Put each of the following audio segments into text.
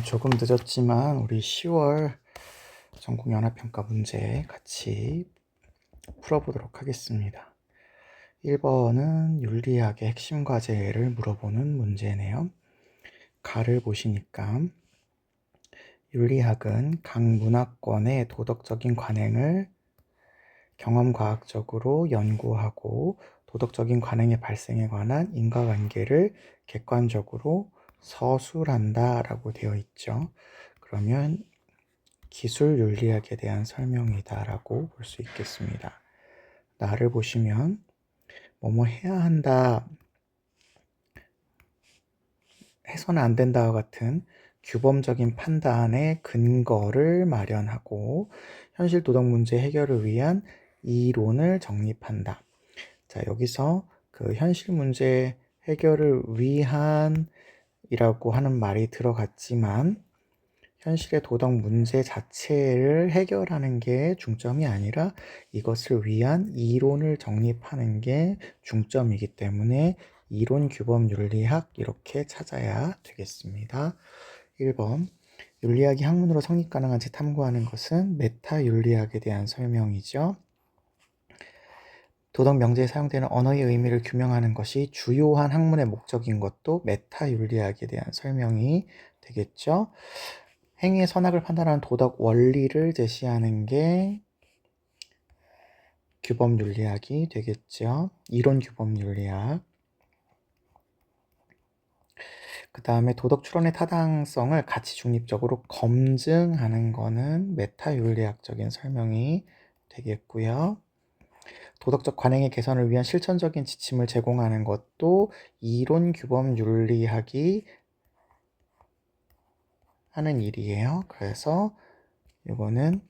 조금 늦었지만 우리 10월 전국 연합평가 문제 같이 풀어보도록 하겠습니다. 1번은 윤리학의 핵심 과제를 물어보는 문제네요. 가를 보시니까 윤리학은 각 문화권의 도덕적인 관행을 경험과학적으로 연구하고 도덕적인 관행의 발생에 관한 인과관계를 객관적으로 서술한다 라고 되어 있죠. 그러면 기술 윤리학에 대한 설명이다 라고 볼 수 있겠습니다. 나를 보시면 뭐뭐 해야 한다, 해서는 안 된다와 같은 규범적인 판단의 근거를 마련하고 현실 도덕 문제 해결을 위한 이론을 정립한다. 자, 여기서 그 현실 문제 해결을 위한 이라고 하는 말이 들어갔지만 현실의 도덕 문제 자체를 해결하는 게 중점이 아니라 이것을 위한 이론을 정립하는 게 중점이기 때문에 이론 규범 윤리학 이렇게 찾아야 되겠습니다. 1번 윤리학이 학문으로 성립 가능한지 탐구하는 것은 메타 윤리학에 대한 설명이죠. 도덕 명제에 사용되는 언어의 의미를 규명하는 것이 주요한 학문의 목적인 것도 메타 윤리학에 대한 설명이 되겠죠. 행위의 선악을 판단하는 도덕 원리를 제시하는 게 규범 윤리학이 되겠죠. 이론 규범 윤리학. 그 다음에 도덕 추론의 타당성을 가치 중립적으로 검증하는 거는 메타 윤리학적인 설명이 되겠고요. 도덕적 관행의 개선을 위한 실천적인 지침을 제공하는 것도 이론 규범 윤리학이 하는 일이에요. 그래서 이거는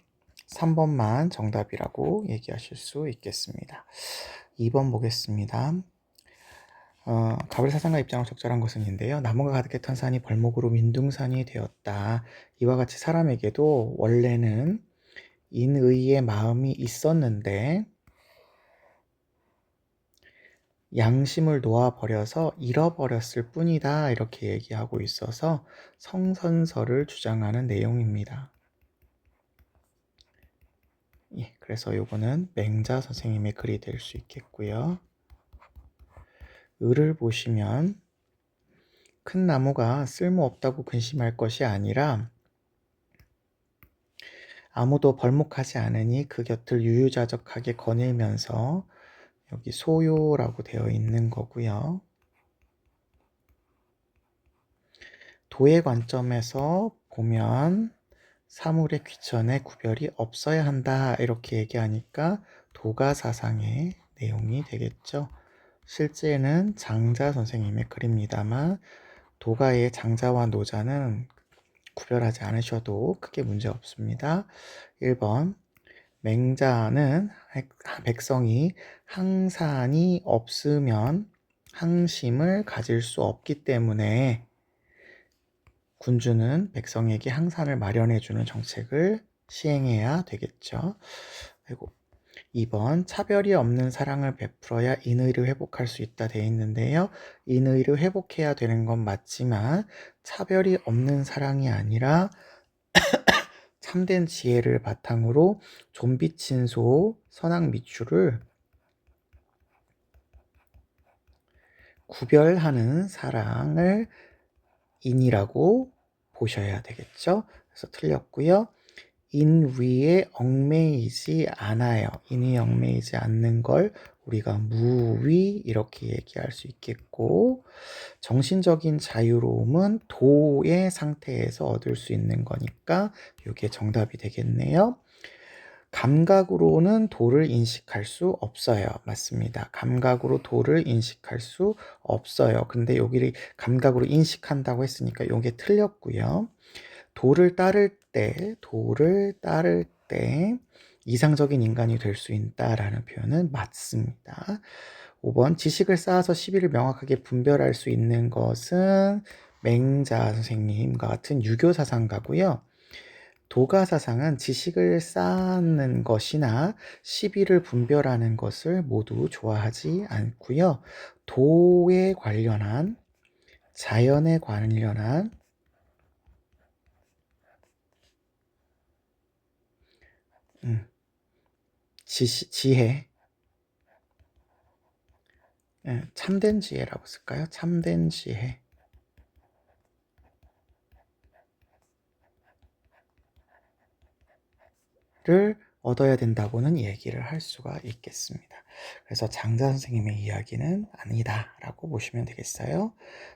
3번만 정답이라고 얘기하실 수 있겠습니다. 2번 보겠습니다. 가브리엘 사상가 입장으로 적절한 것은인데요. 나무가 가득했던 산이 벌목으로 민둥산이 되었다. 이와 같이 사람에게도 원래는 인의의 마음이 있었는데 양심을 놓아버려서 잃어버렸을 뿐이다. 이렇게 얘기하고 있어서 성선설을 주장하는 내용입니다. 예, 그래서 요거는 맹자 선생님의 글이 될 수 있겠고요. 을을 보시면 큰 나무가 쓸모없다고 근심할 것이 아니라 아무도 벌목하지 않으니 그 곁을 유유자적하게 거닐면서 여기 소요라고 되어 있는 거고요. 도의 관점에서 보면 사물의 귀천에 구별이 없어야 한다 이렇게 얘기하니까 도가 사상의 내용이 되겠죠. 실제는 장자 선생님의 글입니다만 도가의 장자와 노자는 구별하지 않으셔도 크게 문제 없습니다. 1번 맹자는 백성이 항산이 없으면 항심을 가질 수 없기 때문에 군주는 백성에게 항산을 마련해주는 정책을 시행해야 되겠죠. 그리고 2번 차별이 없는 사랑을 베풀어야 인의를 회복할 수 있다 돼 있는데요. 인의를 회복해야 되는 건 맞지만 차별이 없는 사랑이 아니라 참된 지혜를 바탕으로 좀비친소 선악미추를 구별하는 사랑을 인이라고 보셔야 되겠죠. 그래서 틀렸고요. 인위에 얽매이지 않아요. 인위에 얽매이지 않는 걸 우리가 무위 이렇게 얘기할 수 있겠고 정신적인 자유로움은 도의 상태에서 얻을 수 있는 거니까 이게 정답이 되겠네요. 감각으로는 도를 인식할 수 없어요. 맞습니다. 감각으로 도를 인식할 수 없어요. 근데 여기를 감각으로 인식한다고 했으니까 이게 틀렸고요. 도를 따를 때 이상적인 인간이 될 수 있다라는 표현은 맞습니다. 5번 지식을 쌓아서 시비를 명확하게 분별할 수 있는 것은 맹자 선생님과 같은 유교 사상가고요. 도가 사상은 지식을 쌓는 것이나 시비를 분별하는 것을 모두 좋아하지 않고요. 도에 관련한 자연에 관련한 지혜, 참된 지혜라고 쓸까요? 참된 지혜를 얻어야 된다고는 얘기를 할 수가 있겠습니다. 그래서 장자 선생님의 이야기는 아니다라고 보시면 되겠어요.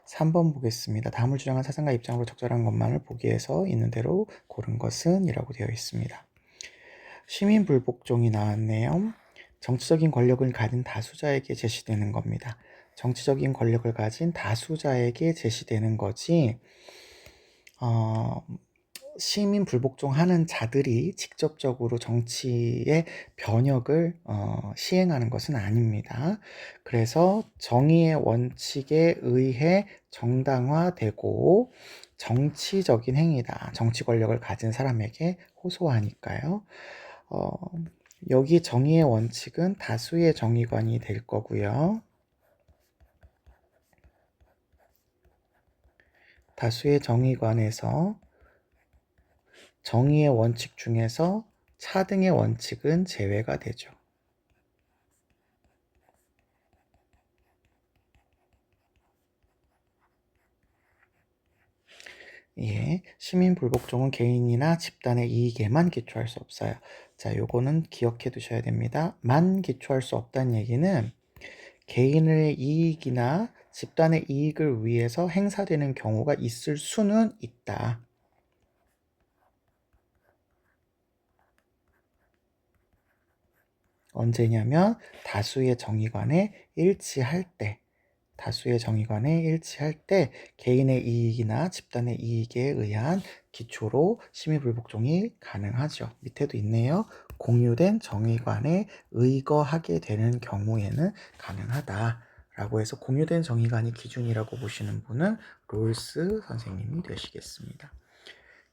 3번 보겠습니다. 다음을 주장한 사상과 입장으로 적절한 것만을 보기에서 있는 대로 고른 것은 이라고 되어 있습니다. 시민불복종이 나왔네요. 정치적인 권력을 가진 다수자에게 제시되는 겁니다. 정치적인 권력을 가진 다수자에게 제시되는 거지, 시민 불복종하는 자들이 직접적으로 정치의 변혁을 시행하는 것은 아닙니다. 그래서 정의의 원칙에 의해 정당화되고 정치적인 행위다. 정치 권력을 가진 사람에게 호소하니까요. 여기 정의의 원칙은 다수의 정의관이 될 거고요. 다수의 정의관에서 정의의 원칙 중에서 차등의 원칙은 제외가 되죠. 예, 시민 불복종은 개인이나 집단의 이익에만 기초할 수 없어요. 자, 요거는 기억해 두셔야 됩니다. 만 기초할 수 없다는 얘기는 개인의 이익이나 집단의 이익을 위해서 행사되는 경우가 있을 수는 있다. 언제냐면 다수의 정의관에 일치할 때, 개인의 이익이나 집단의 이익에 의한 기초로 심의불복종이 가능하죠. 밑에도 있네요. 공유된 정의관에 의거하게 되는 경우에는 가능하다라고 해서 공유된 정의관이 기준이라고 보시는 분은 롤스 선생님이 되시겠습니다.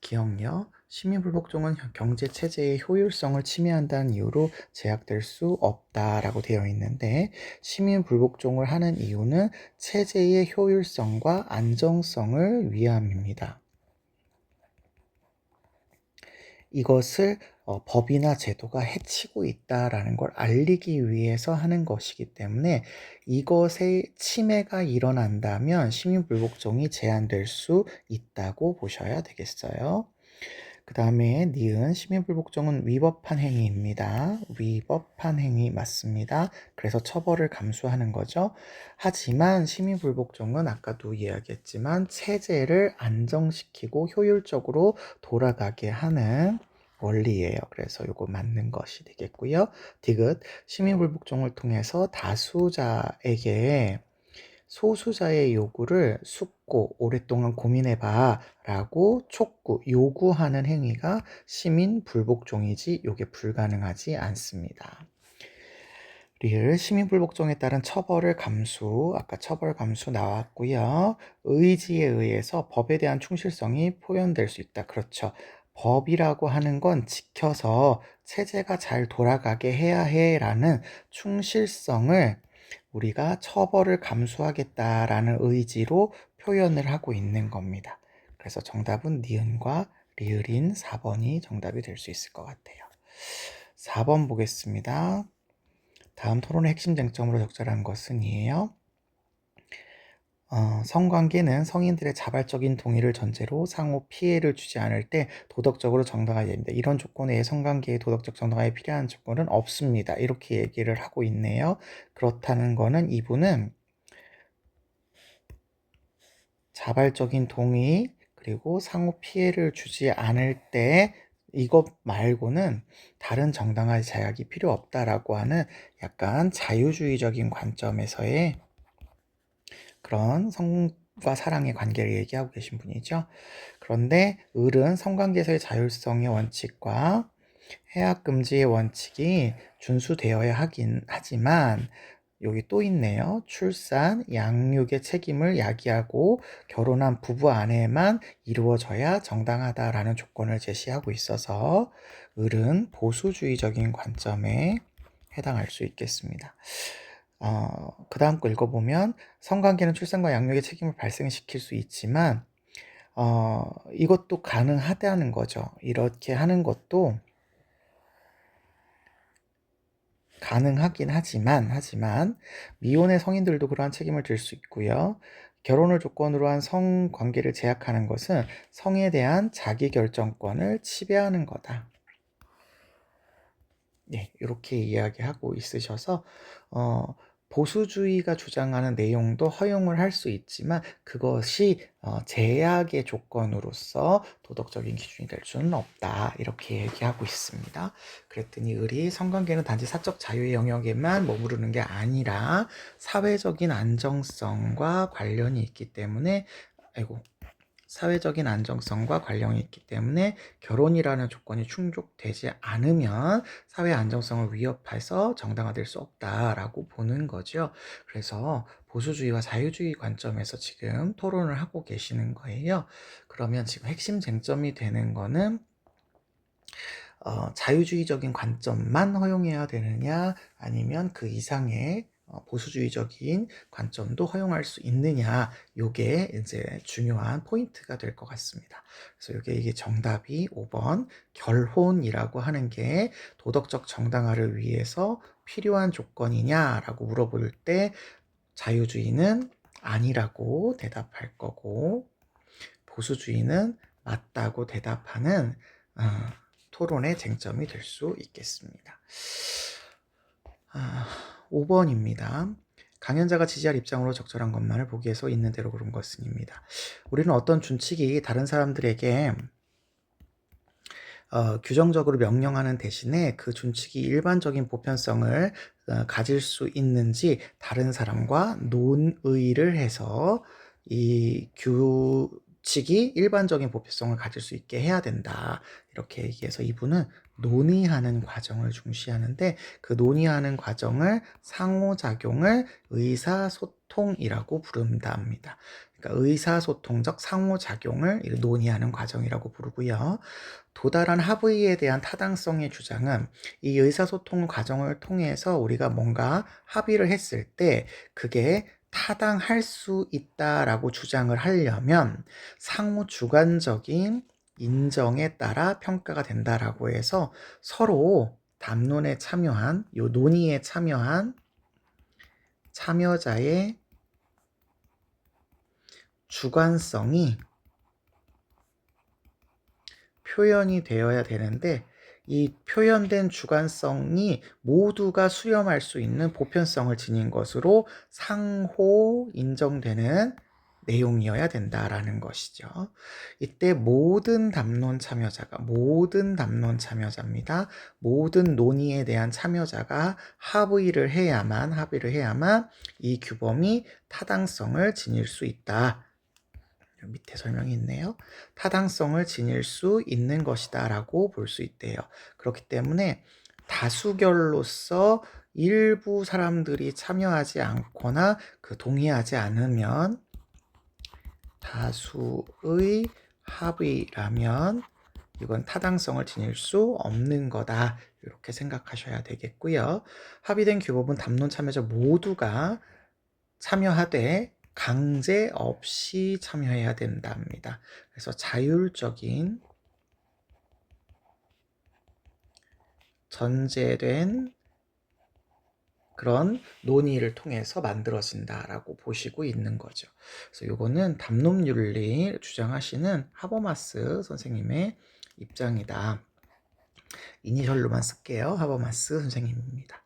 기억력, 시민불복종은 경제체제의 효율성을 침해한다는 이유로 제약될 수 없다라고 되어 있는데, 시민불복종을 하는 이유는 체제의 효율성과 안정성을 위함입니다. 이것을 법이나 제도가 해치고 있다라는 걸 알리기 위해서 하는 것이기 때문에 이것의 침해가 일어난다면 시민불복종이 제한될 수 있다고 보셔야 되겠어요. 그 다음에 니은 시민불복종은 위법한 행위입니다. 위법한 행위 맞습니다. 그래서 처벌을 감수하는 거죠. 하지만 시민불복종은 아까도 이야기했지만 체제를 안정시키고 효율적으로 돌아가게 하는 원리예요. 그래서 이거 맞는 것이 되겠고요. 디귿 시민불복종을 통해서 다수자에게 소수자의 요구를 숙고 오랫동안 고민해봐 라고 촉구, 요구하는 행위가 시민 불복종이지 요게 불가능하지 않습니다. 리을 시민 불복종에 따른 처벌을 감수, 아까 처벌 감수 나왔고요. 의지에 의해서 법에 대한 충실성이 표현될 수 있다. 그렇죠. 법이라고 하는 건 지켜서 체제가 잘 돌아가게 해야 해라는 충실성을 우리가 처벌을 감수하겠다라는 의지로 표현을 하고 있는 겁니다. 그래서 정답은 니은과 리을인 4번이 정답이 될 수 있을 것 같아요. 4번 보겠습니다. 다음 토론의 핵심 쟁점으로 적절한 것은 이에요. 성관계는 성인들의 자발적인 동의를 전제로 상호 피해를 주지 않을 때 도덕적으로 정당화해야 됩니다. 이런 조건에 성관계의 도덕적 정당화에 필요한 조건은 없습니다. 이렇게 얘기를 하고 있네요. 그렇다는 거는 이분은 자발적인 동의 그리고 상호 피해를 주지 않을 때 이것 말고는 다른 정당화의 제약이 필요 없다라고 하는 약간 자유주의적인 관점에서의 그런 성과 사랑의 관계를 얘기하고 계신 분이죠. 그런데 을은 성관계에서의 자율성의 원칙과 해악금지의 원칙이 준수되어야 하긴 하지만 여기 또 있네요. 출산, 양육의 책임을 야기하고 결혼한 부부 안에만 이루어져야 정당하다라는 조건을 제시하고 있어서 을은 보수주의적인 관점에 해당할 수 있겠습니다. 그 다음 거 읽어보면 성관계는 출산과 양육의 책임을 발생시킬 수 있지만 이것도 가능하다는 거죠. 이렇게 하는 것도 가능하긴 하지만 미혼의 성인들도 그러한 책임을 질 수 있고요. 결혼을 조건으로 한 성관계를 제약하는 것은 성에 대한 자기결정권을 지배하는 거다. 네, 이렇게 이야기하고 있으셔서 보수주의가 주장하는 내용도 허용을 할 수 있지만 그것이 제약의 조건으로서 도덕적인 기준이 될 수는 없다. 이렇게 얘기하고 있습니다. 그랬더니 을이 성관계는 단지 사적 자유의 영역에만 머무르는 게 아니라 사회적인 안정성과 관련이 있기 때문에 사회적인 안정성과 관련이 있기 때문에 결혼이라는 조건이 충족되지 않으면 사회 안정성을 위협해서 정당화될 수 없다라고 보는 거죠. 그래서 보수주의와 자유주의 관점에서 지금 토론을 하고 계시는 거예요. 그러면 지금 핵심 쟁점이 되는 거는 자유주의적인 관점만 허용해야 되느냐 아니면 그 이상의 보수주의적인 관점도 허용할 수 있느냐, 요게 이제 중요한 포인트가 될 것 같습니다. 그래서 이게 정답이 5번 결혼이라고 하는 게 도덕적 정당화를 위해서 필요한 조건이냐라고 물어볼 때 자유주의는 아니라고 대답할 거고 보수주의는 맞다고 대답하는 토론의 쟁점이 될 수 있겠습니다. 5번입니다. 강연자가 지지할 입장으로 적절한 것만을 보기에서 있는 대로 그런 것은입니다. 우리는 어떤 준칙이 다른 사람들에게 규정적으로 명령하는 대신에 그 준칙이 일반적인 보편성을 가질 수 있는지 다른 사람과 논의를 해서 이 규칙이 일반적인 보편성을 가질 수 있게 해야 된다. 이렇게 얘기해서 이분은 논의하는 과정을 중시하는데 그 논의하는 과정을 상호작용을 의사소통이라고 부른답니다. 그러니까 의사소통적 상호작용을 논의하는 과정이라고 부르고요. 도달한 합의에 대한 타당성의 주장은 이 의사소통 과정을 통해서 우리가 뭔가 합의를 했을 때 그게 타당할 수 있다라고 주장을 하려면 상호 주관적인 인정에 따라 평가가 된다라고 해서 서로 담론에 참여한, 요 논의에 참여한 참여자의 주관성이 표현이 되어야 되는데 이 표현된 주관성이 모두가 수렴할 수 있는 보편성을 지닌 것으로 상호 인정되는 내용이어야 된다라는 것이죠. 이때 모든 담론 참여자입니다. 모든 논의에 대한 참여자가 합의를 해야만 이 규범이 타당성을 지닐 수 있다. 밑에 설명이 있네요. 타당성을 지닐 수 있는 것이다 라고 볼 수 있대요. 그렇기 때문에 다수결로서 일부 사람들이 참여하지 않거나 동의하지 않으면 다수의 합의라면 이건 타당성을 지닐 수 없는 거다. 이렇게 생각하셔야 되겠고요. 합의된 규범은 담론 참여자 모두가 참여하되 강제 없이 참여해야 된답니다. 그래서 자율적인 전제된 그런 논의를 통해서 만들어진다라고 보시고 있는 거죠. 그래서 이거는 담론윤리 주장하시는 하버마스 선생님의 입장이다. 이니셜로만 쓸게요. 하버마스 선생님입니다.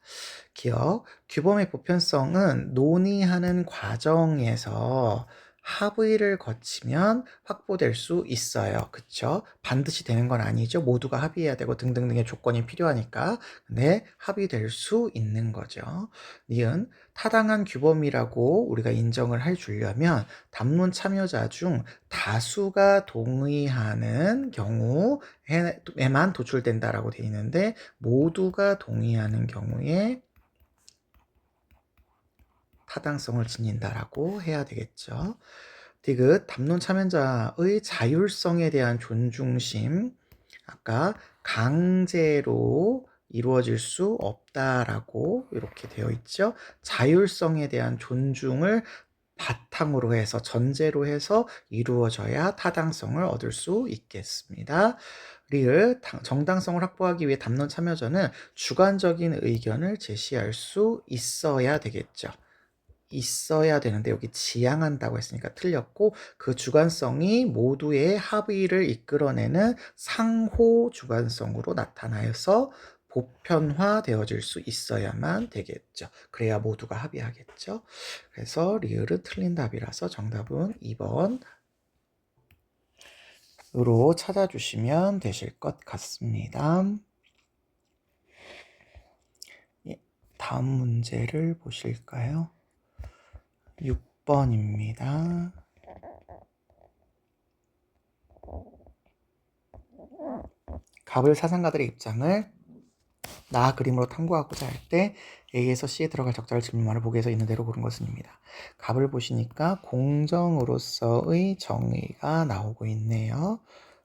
기억, 규범의 보편성은 논의하는 과정에서 합의를 거치면 확보될 수 있어요. 그쵸? 반드시 되는 건 아니죠. 모두가 합의해야 되고 등등등의 조건이 필요하니까. 근데 합의될 수 있는 거죠. 니은 타당한 규범이라고 우리가 인정을 해주려면 담론 참여자 중 다수가 동의하는 경우에만 도출된다라고 되어 있는데 모두가 동의하는 경우에 타당성을 지닌다라고 해야 되겠죠. 디귿 담론 참여자의 자율성에 대한 존중심, 아까 강제로 이루어질 수 없다라고 이렇게 되어 있죠. 자율성에 대한 존중을 바탕으로 해서 전제로 해서 이루어져야 타당성을 얻을 수 있겠습니다. 리을 정당성을 확보하기 위해 담론 참여자는 주관적인 의견을 제시할 수 있어야 되겠죠. 있어야 되는데 여기 지향한다고 했으니까 틀렸고, 그 주관성이 모두의 합의를 이끌어내는 상호 주관성으로 나타나서 보편화되어질 수 있어야만 되겠죠. 그래야 모두가 합의하겠죠. 그래서 리을은 틀린 답이라서 정답은 2번으로 찾아주시면 되실 것 같습니다. 예, 다음 문제를 보실까요? 6번입니다. 갑을 사상가들의 입장을 나 그림으로 탐구하고자 할 때 A에서 C에 들어갈 적절한 질문말을 보기에서 있는 대로 고른 것은입니다. 갑을 보시니까 공정으로서의 정의가 나오고 있네요.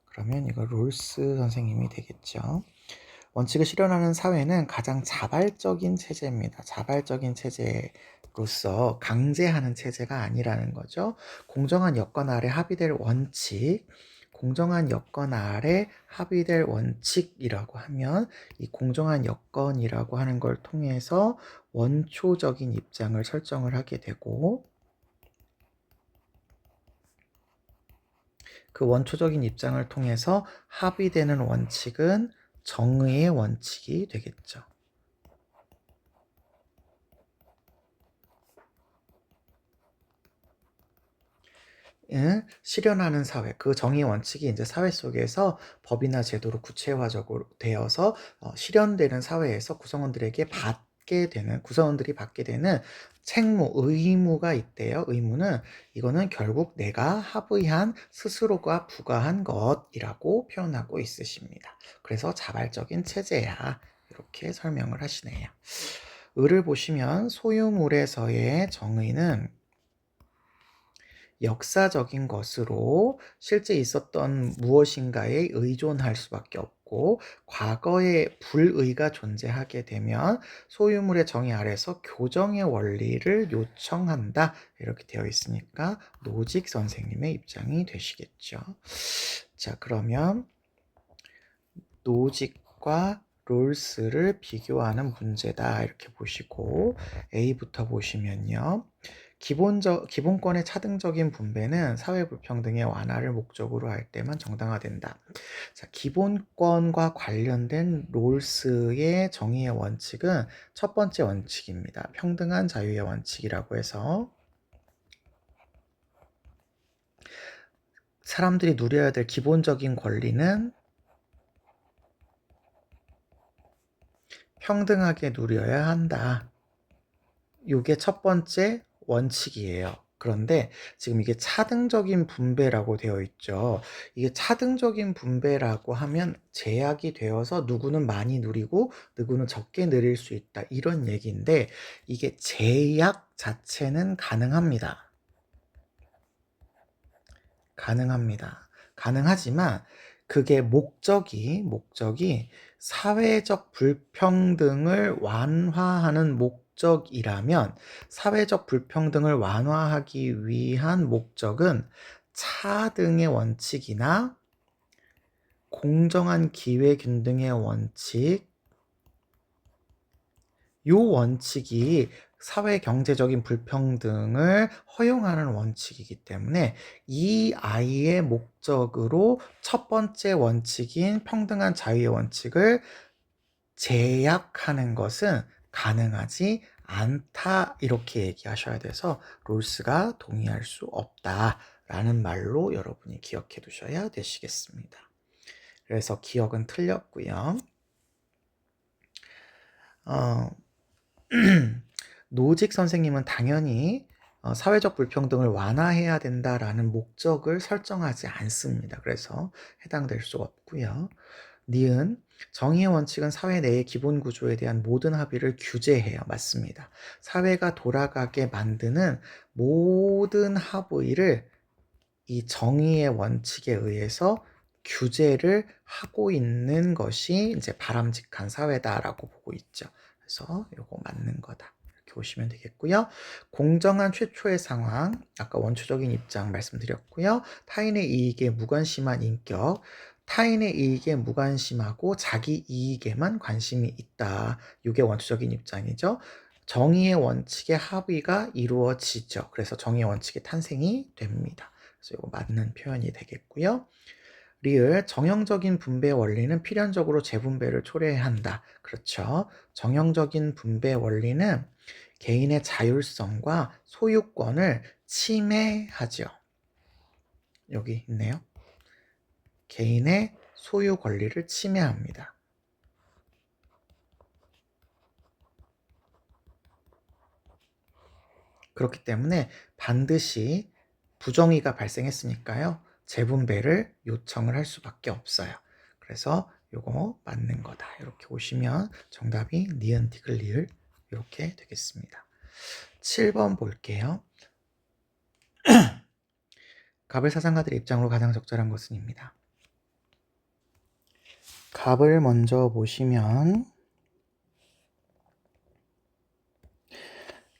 그러면 이거 롤스 선생님이 되겠죠. 원칙을 실현하는 사회는 가장 자발적인 체제입니다. 자발적인 체제로서 강제하는 체제가 아니라는 거죠. 공정한 여건 아래 합의될 원칙, 공정한 여건 아래 합의될 원칙이라고 하면 이 공정한 여건이라고 하는 걸 통해서 원초적인 입장을 설정을 하게 되고, 그 원초적인 입장을 통해서 합의되는 원칙은 정의의 원칙이 되겠죠. 실현하는 사회, 그 정의 원칙이 이제 사회 속에서 법이나 제도로 구체화적으로 되어서 실현되는 사회에서 구성원들이 받게 되는 책무, 의무가 있대요. 의무는 이거는 결국 내가 합의한 스스로가 부과한 것이라고 표현하고 있으십니다. 그래서 자발적인 체제야, 이렇게 설명을 하시네요. 을을 보시면 소유물에서의 정의는 역사적인 것으로 실제 있었던 무엇인가에 의존할 수밖에 없고, 과거에 불의가 존재하게 되면 소유물의 정의 아래서 교정의 원리를 요청한다, 이렇게 되어 있으니까 노직 선생님의 입장이 되시겠죠. 자, 그러면 노직과 롤스를 비교하는 문제다, 이렇게 보시고 A부터 보시면요. 기본권의 차등적인 분배는 사회 불평등의 완화를 목적으로 할 때만 정당화된다. 자, 기본권과 관련된 롤스의 정의의 원칙은 첫 번째 원칙입니다. 평등한 자유의 원칙이라고 해서 사람들이 누려야 될 기본적인 권리는 평등하게 누려야 한다. 이게 첫 번째 원칙이에요. 그런데 지금 이게 차등적인 분배라고 되어 있죠. 이게 차등적인 분배라고 하면 제약이 되어서 누구는 많이 누리고 누구는 적게 누릴 수 있다, 이런 얘기인데, 이게 제약 자체는 가능합니다. 가능하지만 그게 목적이 사회적 불평등을 완화하는 목적이라면, 사회적 불평등을 완화하기 위한 목적은 차등의 원칙이나 공정한 기회균등의 원칙, 요 원칙이 사회 경제적인 불평등을 허용하는 원칙이기 때문에 이 아이의 목적으로 첫 번째 원칙인 평등한 자유의 원칙을 제약하는 것은 가능하지 않다, 이렇게 얘기하셔야 돼서 롤스가 동의할 수 없다라는 말로 여러분이 기억해 두셔야 되시겠습니다. 그래서 기억은 틀렸고요. 노직 선생님은 당연히 사회적 불평등을 완화해야 된다라는 목적을 설정하지 않습니다. 그래서 해당될 수 없고요. 니은 정의의 원칙은 사회 내의 기본 구조에 대한 모든 합의를 규제해요. 맞습니다. 사회가 돌아가게 만드는 모든 합의를 이 정의의 원칙에 의해서 규제를 하고 있는 것이 이제 바람직한 사회다라고 보고 있죠. 그래서 이거 맞는 거다, 이렇게 보시면 되겠고요. 공정한 최초의 상황, 아까 원초적인 입장 말씀드렸고요. 타인의 이익에 무관심한 인격, 타인의 이익에 무관심하고 자기 이익에만 관심이 있다. 이게 원초적인 입장이죠. 정의의 원칙의 합의가 이루어지죠. 그래서 정의의 원칙의 탄생이 됩니다. 그래서 이거 맞는 표현이 되겠고요. 리을, 정형적인 분배 원리는 필연적으로 재분배를 초래한다. 그렇죠. 정형적인 분배 원리는 개인의 자율성과 소유권을 침해하죠. 여기 있네요. 개인의 소유 권리를 침해합니다. 그렇기 때문에 반드시 부정의가 발생했으니까요. 재분배를 요청을 할 수밖에 없어요. 그래서 요거 맞는 거다. 이렇게 오시면 정답이 니은, 디귿, 리을 이렇게 되겠습니다. 7번 볼게요. 갑을 사상가들의 입장으로 가장 적절한 것은입니다. 갑을 먼저 보시면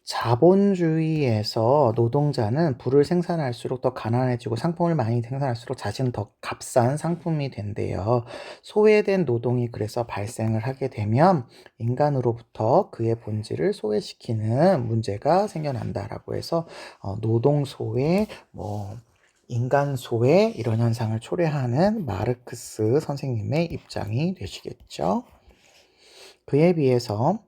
자본주의에서 노동자는 부를 생산할수록 더 가난해지고 상품을 많이 생산할수록 자신은 더 값싼 상품이 된대요. 소외된 노동이 그래서 발생을 하게 되면 인간으로부터 그의 본질을 소외시키는 문제가 생겨난다라고 해서 노동 소외, 인간 소외 이런 현상을 초래하는 마르크스 선생님의 입장이 되시겠죠. 그에 비해서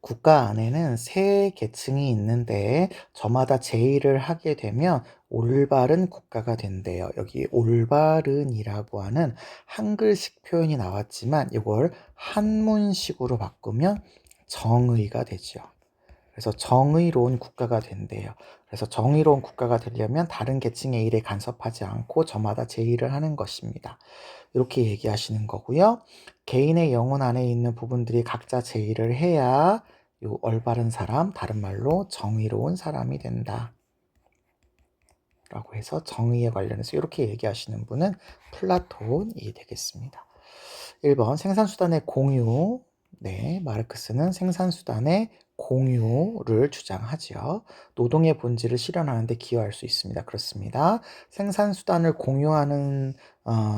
국가 안에는 세 계층이 있는데 저마다 제의를 하게 되면 올바른 국가가 된대요. 여기 올바른이라고 하는 한글식 표현이 나왔지만 이걸 한문식으로 바꾸면 정의가 되죠. 그래서 정의로운 국가가 된대요. 그래서 정의로운 국가가 되려면 다른 계층의 일에 간섭하지 않고 저마다 제의를 하는 것입니다. 이렇게 얘기하시는 거고요. 개인의 영혼 안에 있는 부분들이 각자 제의를 해야 요 올바른 사람, 다른 말로 정의로운 사람이 된다. 라고 해서 정의에 관련해서 이렇게 얘기하시는 분은 플라톤이 되겠습니다. 1번 생산수단의 공유. 네, 마르크스는 생산수단의 공유를 주장하지요. 노동의 본질을 실현하는 데 기여할 수 있습니다. 그렇습니다. 생산수단을 공유하는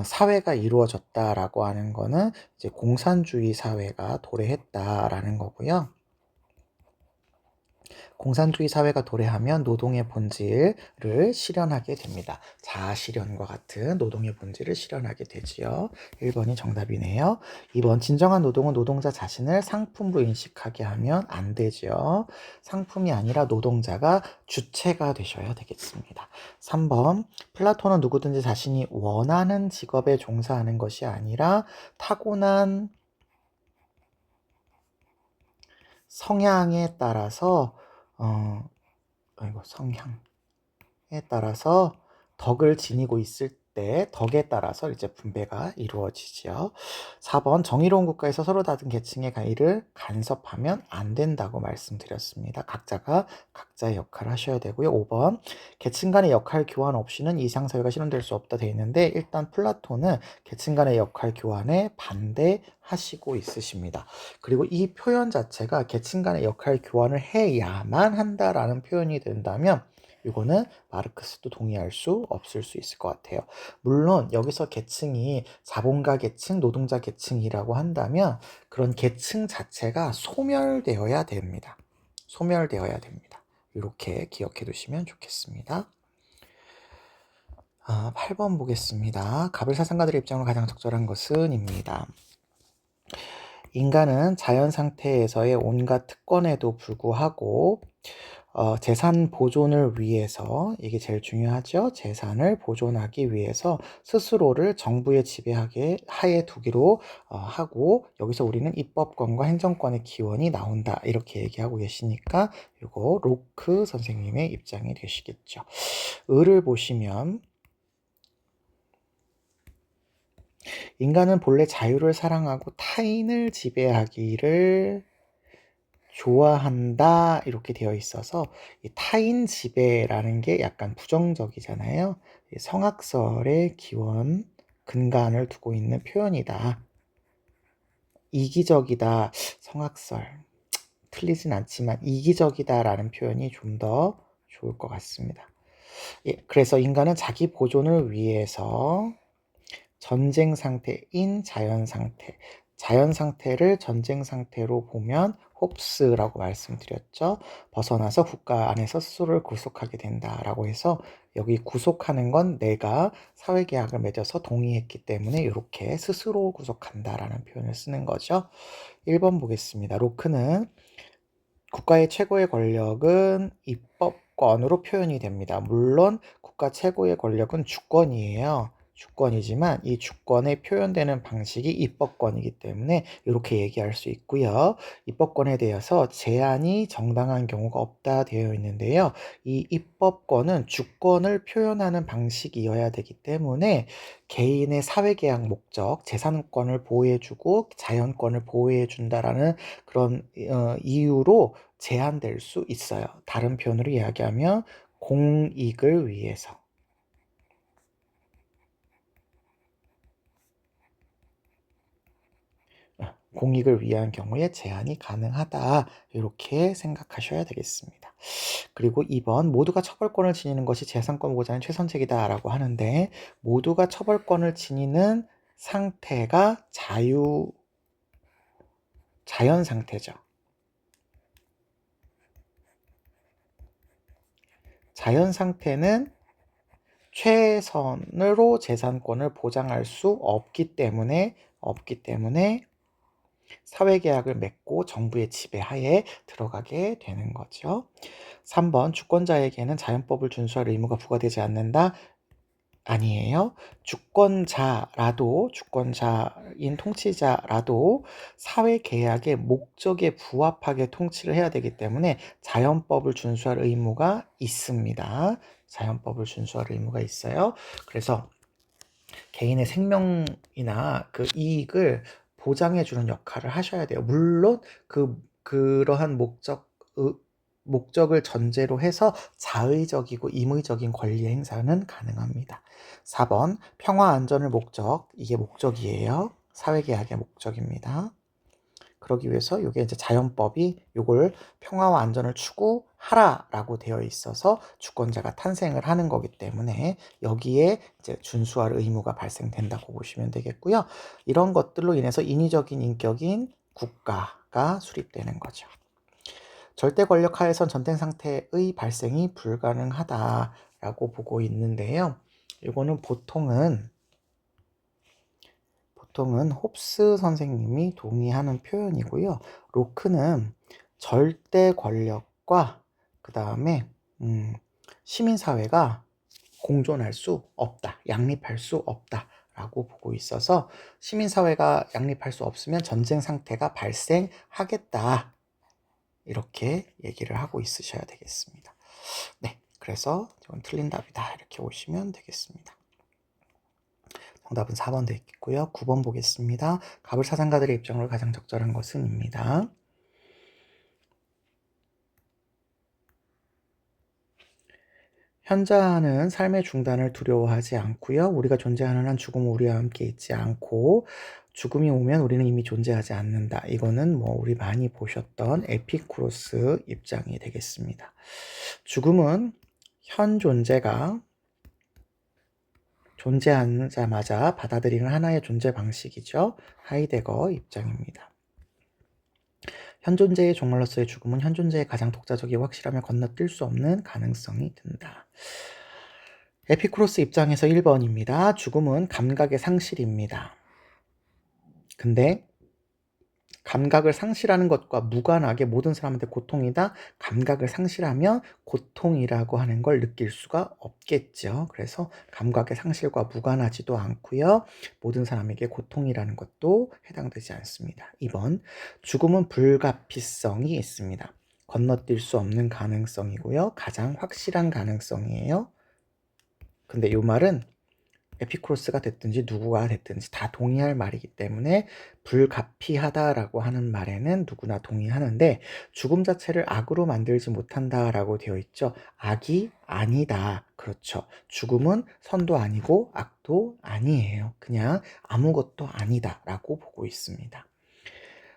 사회가 이루어졌다라고 하는 거는 이제 공산주의 사회가 도래했다라는 거고요. 공산주의 사회가 도래하면 노동의 본질을 실현하게 됩니다. 자아실현과 같은 노동의 본질을 실현하게 되지요. 1번이 정답이네요. 2번 진정한 노동은 노동자 자신을 상품으로 인식하게 하면 안 되죠. 상품이 아니라 노동자가 주체가 되셔야 되겠습니다. 3번 플라톤은 누구든지 자신이 원하는 직업에 종사하는 것이 아니라 타고난 성향에 따라서 성향에 따라서 덕을 지니고 있을 때 덕에 따라서 이제 분배가 이루어지죠. 4번 정의로운 국가에서 서로 다른 계층의 일을 간섭하면 안 된다고 말씀드렸습니다. 각자가 각자의 역할을 하셔야 되고요. 5번 계층 간의 역할 교환 없이는 이상사회가 실현될 수 없다 되어 있는데 일단 플라톤은 계층 간의 역할 교환에 반대하시고 있으십니다. 그리고 이 표현 자체가 계층 간의 역할 교환을 해야만 한다라는 표현이 된다면 이거는 마르크스도 동의할 수 없을 수 있을 것 같아요. 물론 여기서 계층이 자본가 계층, 노동자 계층이라고 한다면 그런 계층 자체가 소멸되어야 됩니다. 소멸되어야 됩니다. 이렇게 기억해 두시면 좋겠습니다. 8번 보겠습니다. 갑을 사상가들의 입장으로 가장 적절한 것은 입니다. 인간은 자연 상태에서의 온갖 특권에도 불구하고 재산 보존을 위해서, 이게 제일 중요하죠. 재산을 보존하기 위해서 스스로를 정부의 지배하게 하에 두기로 하고, 여기서 우리는 입법권과 행정권의 기원이 나온다 이렇게 얘기하고 계시니까 이거 로크 선생님의 입장이 되시겠죠. 을을 보시면 인간은 본래 자유를 사랑하고 타인을 지배하기를 좋아한다 이렇게 되어 있어서 이 타인 지배라는 게 약간 부정적이잖아요. 성악설의 기원, 근간을 두고 있는 표현이다. 이기적이다. 성악설 틀리진 않지만 이기적이다라는 표현이 좀 더 좋을 것 같습니다. 예, 그래서 인간은 자기 보존을 위해서 전쟁 상태인 자연 상태, 자연 상태를 전쟁 상태로 보면 홉스라고 말씀드렸죠. 벗어나서 국가 안에서 스스로를 구속하게 된다라고 해서 여기 구속하는 건 내가 사회계약을 맺어서 동의했기 때문에 이렇게 스스로 구속한다라는 표현을 쓰는 거죠. 1번 보겠습니다. 로크는 국가의 최고의 권력은 입법권으로 표현이 됩니다. 물론 국가 최고의 권력은 주권이에요. 주권이지만 이 주권에 표현되는 방식이 입법권이기 때문에 이렇게 얘기할 수 있고요. 입법권에 대해서 제한이 정당한 경우가 없다 되어 있는데요. 이 입법권은 주권을 표현하는 방식이어야 되기 때문에 개인의 사회계약 목적, 재산권을 보호해주고 자연권을 보호해준다라는 그런 이유로 제한될 수 있어요. 다른 표현으로 이야기하면 공익을 위해서. 공익을 위한 경우에 제한이 가능하다. 이렇게 생각하셔야 되겠습니다. 그리고 2번 모두가 처벌권을 지니는 것이 재산권 보장의 최선책이다 라고 하는데 모두가 처벌권을 지니는 상태가 자연 상태죠. 자연 상태는 최선으로 재산권을 보장할 수 없기 때문에 사회계약을 맺고 정부의 지배하에 들어가게 되는 거죠. 3번 주권자에게는 자연법을 준수할 의무가 부과되지 않는다. 아니에요. 주권자인 통치자라도 사회계약의 목적에 부합하게 통치를 해야 되기 때문에 자연법을 준수할 의무가 있습니다. 자연법을 준수할 의무가 있어요. 그래서 개인의 생명이나 그 이익을 보장해주는 역할을 하셔야 돼요. 물론 그러한 목적을 전제로 해서 자의적이고 임의적인 권리 행사는 가능합니다. 4번 평화 안전을 목적, 이게 목적이에요. 사회계약의 목적입니다. 그러기 위해서 이게 이제 자연법이 이걸 평화와 안전을 추구하라라고 되어 있어서 주권자가 탄생을 하는 거기 때문에 여기에 이제 준수할 의무가 발생된다고 보시면 되겠고요. 이런 것들로 인해서 인위적인 인격인 국가가 수립되는 거죠. 절대 권력 하에선 전쟁 상태의 발생이 불가능하다라고 보고 있는데요. 이거는 보통은 홉스 선생님이 동의하는 표현이고요. 로크는 절대 권력과 그 다음에 시민사회가 공존할 수 없다, 양립할 수 없다 라고 보고 있어서 시민사회가 양립할 수 없으면 전쟁 상태가 발생하겠다 이렇게 얘기를 하고 있으셔야 되겠습니다. 네, 그래서 이건 틀린 답이다 이렇게 보시면 되겠습니다. 정답은 4번 되어 있고요. 9번 보겠습니다. 갑을 사상가들의 입장으로 가장 적절한 것은 입니다. 현자는 삶의 중단을 두려워하지 않고요. 우리가 존재하는 한 죽음은 우리와 함께 있지 않고 죽음이 오면 우리는 이미 존재하지 않는다. 이거는 우리 많이 보셨던 에피쿠로스 입장이 되겠습니다. 죽음은 현 존재가 존재하자마자 받아들이는 하나의 존재 방식이죠. 하이데거 입장입니다. 현 존재의 종말로서의 죽음은 현 존재의 가장 독자적이고 확실하며 건너뛸 수 없는 가능성이 든다. 에피쿠로스 입장에서 1번입니다. 죽음은 감각의 상실입니다. 근데 감각을 상실하는 것과 무관하게 모든 사람한테 고통이다. 감각을 상실하면 고통이라고 하는 걸 느낄 수가 없겠죠. 그래서 감각의 상실과 무관하지도 않고요. 모든 사람에게 고통이라는 것도 해당되지 않습니다. 2번, 죽음은 불가피성이 있습니다. 건너뛸 수 없는 가능성이고요. 가장 확실한 가능성이에요. 근데 이 말은 에피쿠로스가 됐든지 누구가 됐든지 다 동의할 말이기 때문에 불가피하다라고 하는 말에는 누구나 동의하는데 죽음 자체를 악으로 만들지 못한다라고 되어 있죠. 악이 아니다. 그렇죠. 죽음은 선도 아니고 악도 아니에요. 그냥 아무것도 아니다라고 보고 있습니다.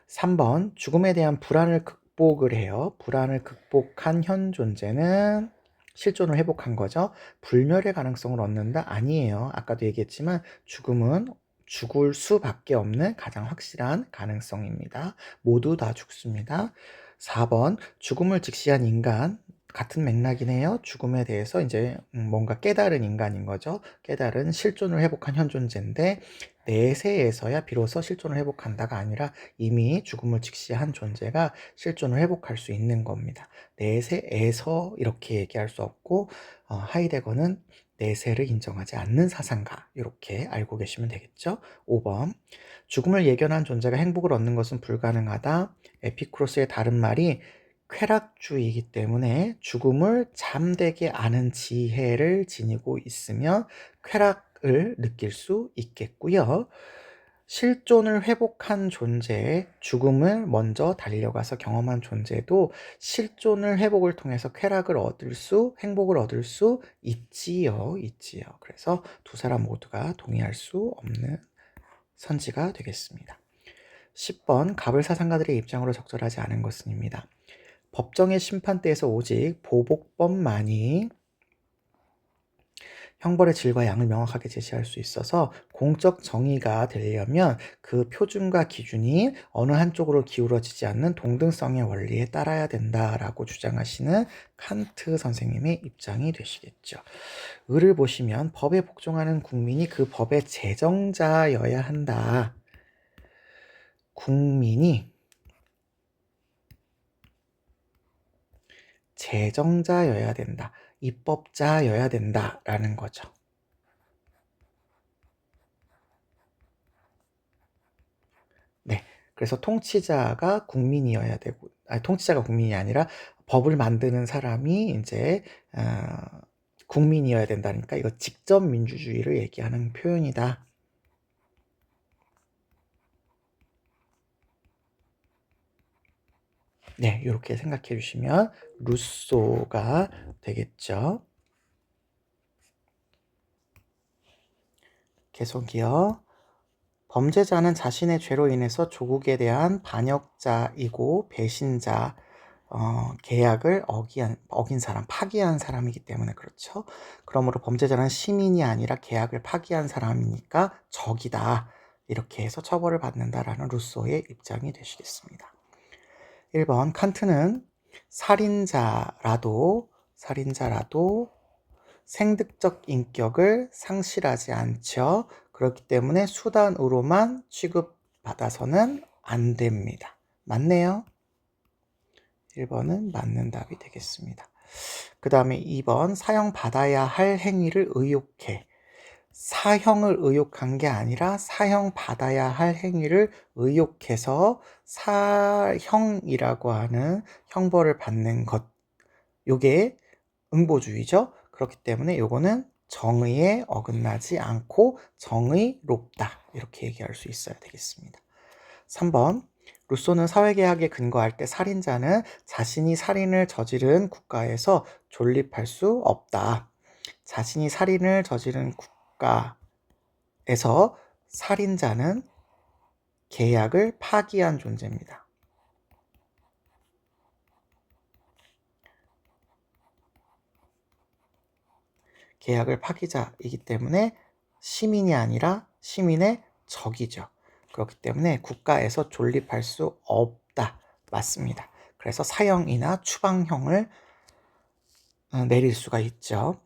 3번 죽음에 대한 불안을 극복을 해요. 불안을 극복한 현 존재는 실존을 회복한 거죠. 불멸의 가능성을 얻는다? 아니에요. 아까도 얘기했지만 죽음은 죽을 수밖에 없는 가장 확실한 가능성입니다. 모두 다 죽습니다. 4번 죽음을 직시한 인간 같은 맥락이네요. 죽음에 대해서 이제 뭔가 깨달은 인간인 거죠. 깨달은 실존을 회복한 현 존재인데 내세에서야 비로소 실존을 회복한다가 아니라 이미 죽음을 직시한 존재가 실존을 회복할 수 있는 겁니다. 내세에서 이렇게 얘기할 수 없고 하이데거는 내세를 인정하지 않는 사상가 이렇게 알고 계시면 되겠죠. 5번 죽음을 예견한 존재가 행복을 얻는 것은 불가능하다. 에피쿠로스의 다른 말이 쾌락주의이기 때문에 죽음을 잠되게 아는 지혜를 지니고 있으면 쾌락을 느낄 수 있겠고요. 실존을 회복한 존재, 죽음을 먼저 달려가서 경험한 존재도 실존을 회복을 통해서 쾌락을 얻을 수, 행복을 얻을 수 있지요. 그래서 두 사람 모두가 동의할 수 없는 선지가 되겠습니다. 10번 가불사상가들의 입장으로 적절하지 않은 것은입니다. 법정의 심판대에서 오직 보복법만이 형벌의 질과 양을 명확하게 제시할 수 있어서 공적 정의가 되려면 그 표준과 기준이 어느 한쪽으로 기울어지지 않는 동등성의 원리에 따라야 된다라고 주장하시는 칸트 선생님의 입장이 되시겠죠. 을을 보시면 법에 복종하는 국민이 그 법의 제정자여야 한다. 국민이 제정자여야 된다. 입법자여야 된다라는 거죠. 네. 그래서 통치자가 국민이어야 되고, 통치자가 국민이 아니라 법을 만드는 사람이 이제 국민이어야 된다니까 이거 직접 민주주의를 얘기하는 표현이다. 네, 이렇게 생각해 주시면 루소가 되겠죠. 계속이요. 범죄자는 자신의 죄로 인해서 조국에 대한 반역자이고 배신자, 계약을 어긴 사람, 파기한 사람이기 때문에 그렇죠. 그러므로 범죄자는 시민이 아니라 계약을 파기한 사람이니까 적이다. 이렇게 해서 처벌을 받는다라는 루소의 입장이 되시겠습니다. 1번 칸트는 살인자라도 생득적 인격을 상실하지 않죠. 그렇기 때문에 수단으로만 취급받아서는 안 됩니다. 맞네요. 1번은 맞는 답이 되겠습니다. 그 다음에 2번 사형받아야 할 행위를 의욕해. 사형을 의욕한 게 아니라 사형받아야 할 행위를 의욕해서 사형이라고 하는 형벌을 받는 것. 요게 응보주의죠. 그렇기 때문에 요거는 정의에 어긋나지 않고 정의롭다. 이렇게 얘기할 수 있어야 되겠습니다. 3번 루소는 사회계약에 근거할 때 살인자는 자신이 살인을 저지른 국가에서 존립할 수 없다. 자신이 살인을 저지른 국가에서 살인자는 계약을 파기한 존재입니다. 계약을 파기자이기 때문에 시민이 아니라 시민의 적이죠. 그렇기 때문에 국가에서 존립할 수 없다. 맞습니다. 그래서 사형이나 추방형을 내릴 수가 있죠.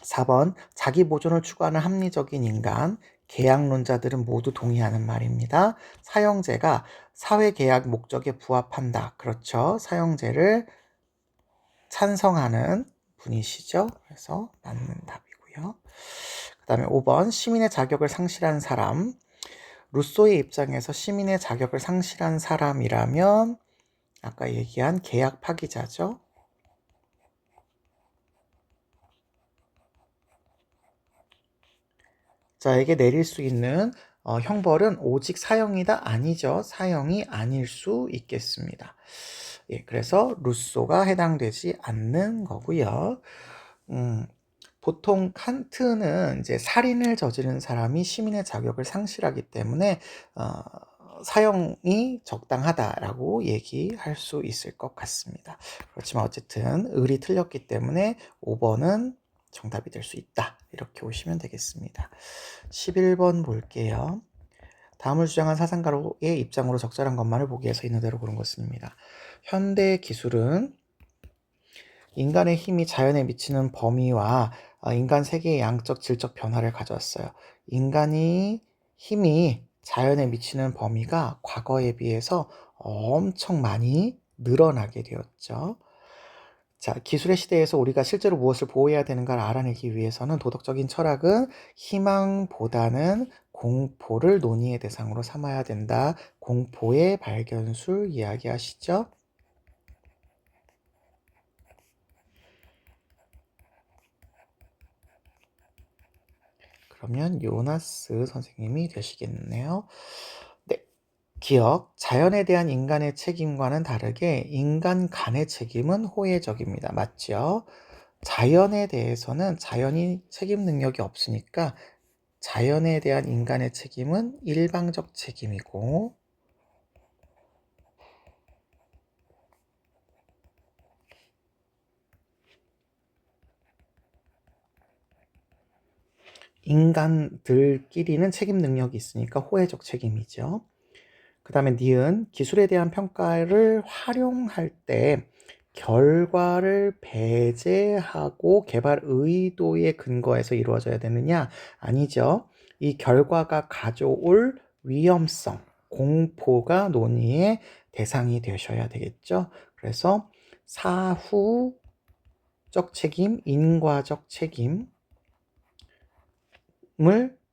4번 자기 보존을 추구하는 합리적인 인간, 계약론자들은 모두 동의하는 말입니다. 사형제가 사회계약 목적에 부합한다. 그렇죠. 사형제를 찬성하는 분이시죠. 그래서 맞는 답이고요. 그 다음에 5번 시민의 자격을 상실한 사람. 루소의 입장에서 시민의 자격을 상실한 사람이라면 아까 얘기한 계약 파기자죠. 자에게 내릴 수 있는 형벌은 오직 사형이다? 아니죠. 사형이 아닐 수 있겠습니다. 예, 그래서 루소가 해당되지 않는 거고요. 보통 칸트는 이제 살인을 저지른 사람이 시민의 자격을 상실하기 때문에 사용이 적당하다라고 얘기할 수 있을 것 같습니다. 그렇지만 어쨌든 을이 틀렸기 때문에 5번은 정답이 될 수 있다. 이렇게 보시면 되겠습니다. 11번 볼게요. 다음을 주장한 사상가로의 입장으로 적절한 것만을 보기 위해서 있는 대로 고른 것입니다. 현대 기술은 인간의 힘이 자연에 미치는 범위와 인간 세계의 양적, 질적 변화를 가져왔어요. 인간이 힘이 자연에 미치는 범위가 과거에 비해서 엄청 많이 늘어나게 되었죠. 자, 기술의 시대에서 우리가 실제로 무엇을 보호해야 되는가를 알아내기 위해서는 도덕적인 철학은 희망보다는 공포를 논의의 대상으로 삼아야 된다. 공포의 발견술 이야기하시죠? 그러면 요나스 선생님이 되시겠네요. 네. 기억, 자연에 대한 인간의 책임과는 다르게 인간 간의 책임은 호혜적입니다. 맞죠? 자연에 대해서는 자연이 책임 능력이 없으니까 자연에 대한 인간의 책임은 일방적 책임이고 인간들끼리는 책임 능력이 있으니까 호혜적 책임이죠. 그 다음에 니은, 기술에 대한 평가를 활용할 때 결과를 배제하고 개발 의도에 근거해서 이루어져야 되느냐? 아니죠. 이 결과가 가져올 위험성, 공포가 논의의 대상이 되셔야 되겠죠. 그래서 사후적 책임, 인과적 책임을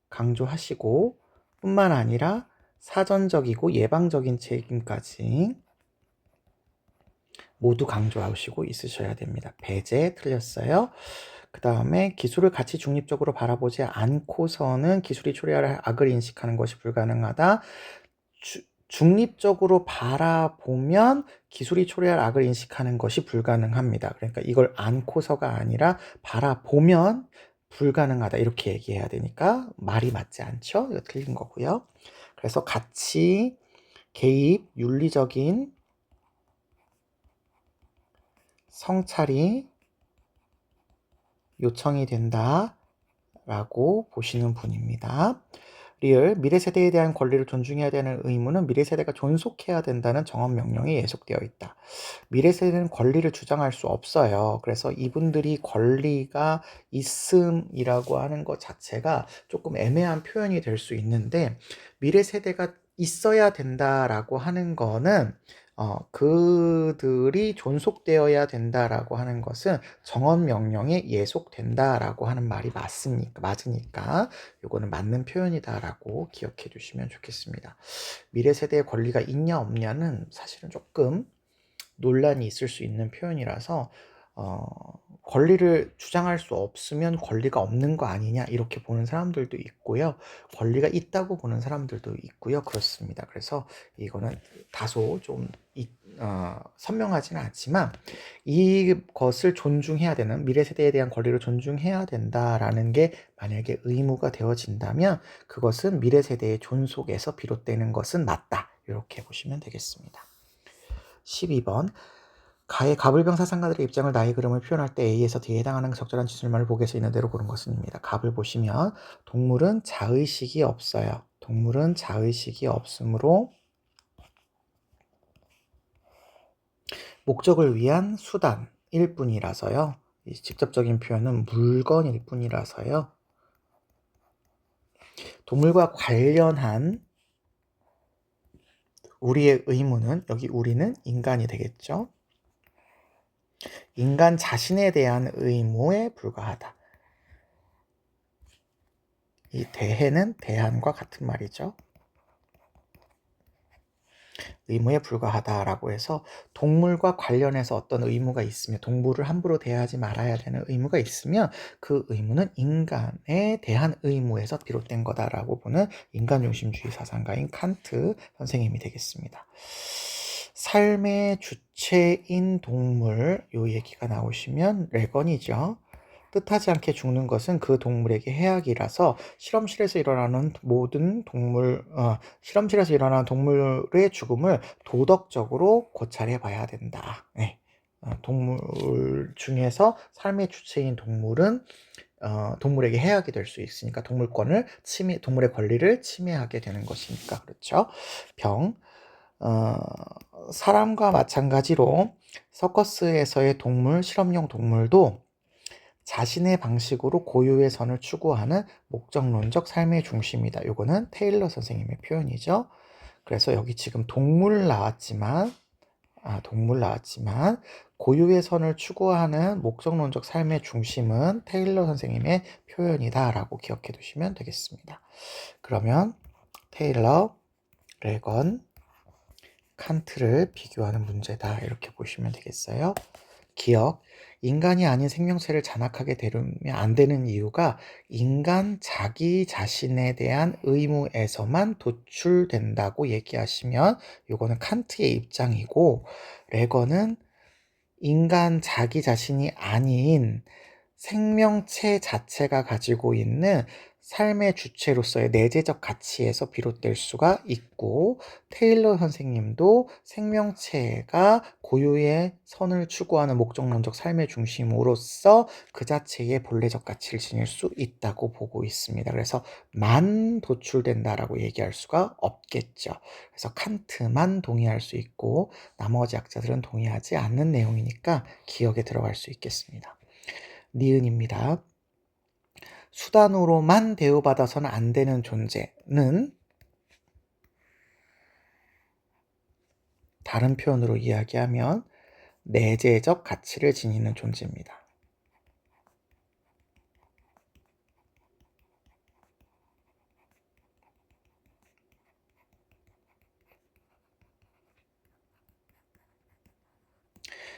강조하시고 뿐만 아니라 사전적이고 예방적인 책임까지 모두 강조하시고 있으셔야 됩니다. 배제 틀렸어요. 그 다음에 기술을 가치 중립적으로 바라보지 않고서는 기술이 초래할 악을 인식하는 것이 불가능하다. 중립적으로 바라보면 기술이 초래할 악을 인식하는 것이 불가능합니다. 그러니까 이걸 않고서가 아니라 바라보면 불가능하다 이렇게 얘기해야 되니까 말이 맞지 않죠? 이거 틀린 거고요. 그래서 가치, 개입, 윤리적인 성찰이 요청이 된다 라고 보시는 분입니다. 리을, 미래 세대에 대한 권리를 존중해야 되는 의무는 미래 세대가 존속해야 된다는 정언 명령이 예속되어 있다. 미래 세대는 권리를 주장할 수 없어요. 그래서 이분들이 권리가 있음이라고 하는 것 자체가 조금 애매한 표현이 될 수 있는데 미래 세대가 있어야 된다라고 하는 거는 그들이 존속되어야 된다라고 하는 것은 정언 명령에 예속된다라고 하는 말이 맞으니까 요거는 맞는 표현이다라고 기억해 주시면 좋겠습니다. 미래 세대의 권리가 있냐 없냐는 사실은 조금 논란이 있을 수 있는 표현이라서 권리를 주장할 수 없으면 권리가 없는 거 아니냐 이렇게 보는 사람들도 있고요. 권리가 있다고 보는 사람들도 있고요. 그렇습니다. 그래서 이거는 다소 좀 선명하지는 않지만 이것을 존중해야 되는 미래 세대에 대한 권리를 존중해야 된다라는 게 만약에 의무가 되어진다면 그것은 미래 세대의 존속에서 비롯되는 것은 맞다. 이렇게 보시면 되겠습니다. 12번 가의 가불병 사상가들의 입장을 나의 그름을 표현할 때 A에서 D에 해당하는 적절한 지술말을 보기에서 있는 대로 고른 것입니다. 갑을 보시면 동물은 자의식이 없어요. 동물은 자의식이 없으므로 목적을 위한 수단일 뿐이라서요. 직접적인 표현은 물건일 뿐이라서요. 동물과 관련한 우리의 의무는 여기 우리는 인간이 되겠죠. 인간 자신에 대한 의무에 불과하다. 이 대해는 대한과 같은 말이죠. 의무에 불과하다라고 해서 동물과 관련해서 어떤 의무가 있으면 동물을 함부로 대하지 말아야 되는 의무가 있으면 그 의무는 인간에 대한 의무에서 비롯된 거다라고 보는 인간중심주의 사상가인 칸트 선생님이 되겠습니다. 삶의 주체인 동물 요 얘기가 나오시면 레건이죠. 뜻하지 않게 죽는 것은 그 동물에게 해악이라서 실험실에서 일어나는 동물의 죽음을 도덕적으로 고찰해 봐야 된다. 네. 동물 중에서 삶의 주체인 동물은 동물에게 해악이 될 수 있으니까 동물의 권리를 침해하게 되는 것이니까 그렇죠. 병, 어, 사람과 마찬가지로 서커스에서의 실험용 동물도 자신의 방식으로 고유의 선을 추구하는 목적론적 삶의 중심이다. 요거는 테일러 선생님의 표현이죠. 그래서 여기 지금 동물 나왔지만 고유의 선을 추구하는 목적론적 삶의 중심은 테일러 선생님의 표현이다라고 기억해 두시면 되겠습니다. 그러면 테일러, 레건, 칸트를 비교하는 문제다 이렇게 보시면 되겠어요. 기억, 인간이 아닌 생명체를 잔악하게 되면 안 되는 이유가 인간 자기 자신에 대한 의무에서만 도출된다고 얘기하시면 이거는 칸트의 입장이고, 레거는 인간 자기 자신이 아닌 생명체 자체가 가지고 있는 삶의 주체로서의 내재적 가치에서 비롯될 수가 있고, 테일러 선생님도 생명체가 고유의 선을 추구하는 목적론적 삶의 중심으로서 그 자체의 본래적 가치를 지닐 수 있다고 보고 있습니다. 그래서 만 도출된다라고 얘기할 수가 없겠죠. 그래서 칸트만 동의할 수 있고 나머지 학자들은 동의하지 않는 내용이니까 기억에 들어갈 수 있겠습니다. 니은입니다. 수단으로만 대우받아서는 안 되는 존재는 다른 표현으로 이야기하면 내재적 가치를 지니는 존재입니다.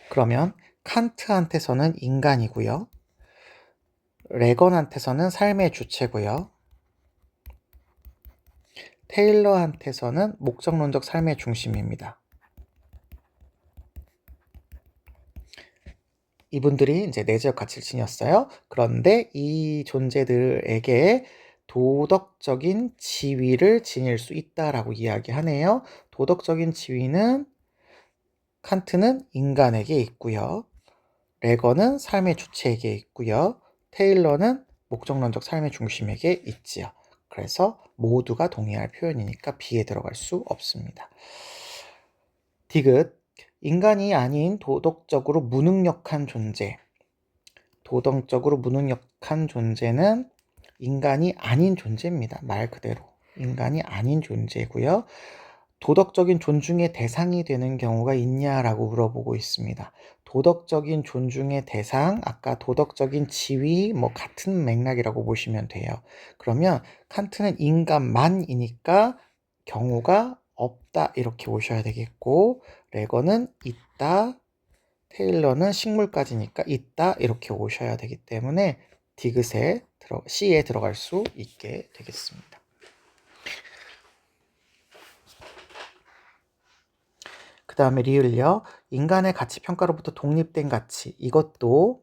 그러면 칸트한테서는 인간이고요. 레건한테서는 삶의 주체고요. 테일러한테서는 목적론적 삶의 중심입니다. 이분들이 이제 내재적 가치를 지녔어요. 그런데 이 존재들에게 도덕적인 지위를 지닐 수 있다라고 이야기하네요. 도덕적인 지위는 칸트는 인간에게 있고요. 레거는 삶의 주체에게 있고요. 테일러는 목적론적 삶의 중심에게 있지요. 그래서 모두가 동의할 표현이니까 B에 들어갈 수 없습니다. 디귿, 인간이 아닌 도덕적으로 무능력한 존재. 도덕적으로 무능력한 존재는 인간이 아닌 존재입니다. 말 그대로 인간이 아닌 존재고요. 도덕적인 존중의 대상이 되는 경우가 있냐라고 물어보고 있습니다. 도덕적인 존중의 대상, 아까 도덕적인 지위 같은 맥락이라고 보시면 돼요. 그러면 칸트는 인간만이니까 경우가 없다 이렇게 보셔야 되겠고, 레거는 있다, 테일러는 식물까지니까 있다 이렇게 오셔야 되기 때문에 디귿에 C에 들어갈 수 있게 되겠습니다. 그 다음에 리을요. 인간의 가치 평가로부터 독립된 가치, 이것도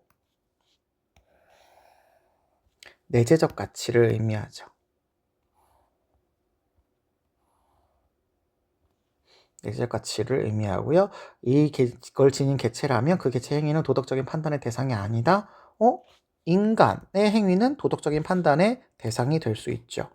내재적 가치를 의미하죠. 내재적 가치를 의미하고요. 이걸 지닌 개체라면 그 개체 행위는 도덕적인 판단의 대상이 아니다. 인간의 행위는 도덕적인 판단의 대상이 될 수 있죠.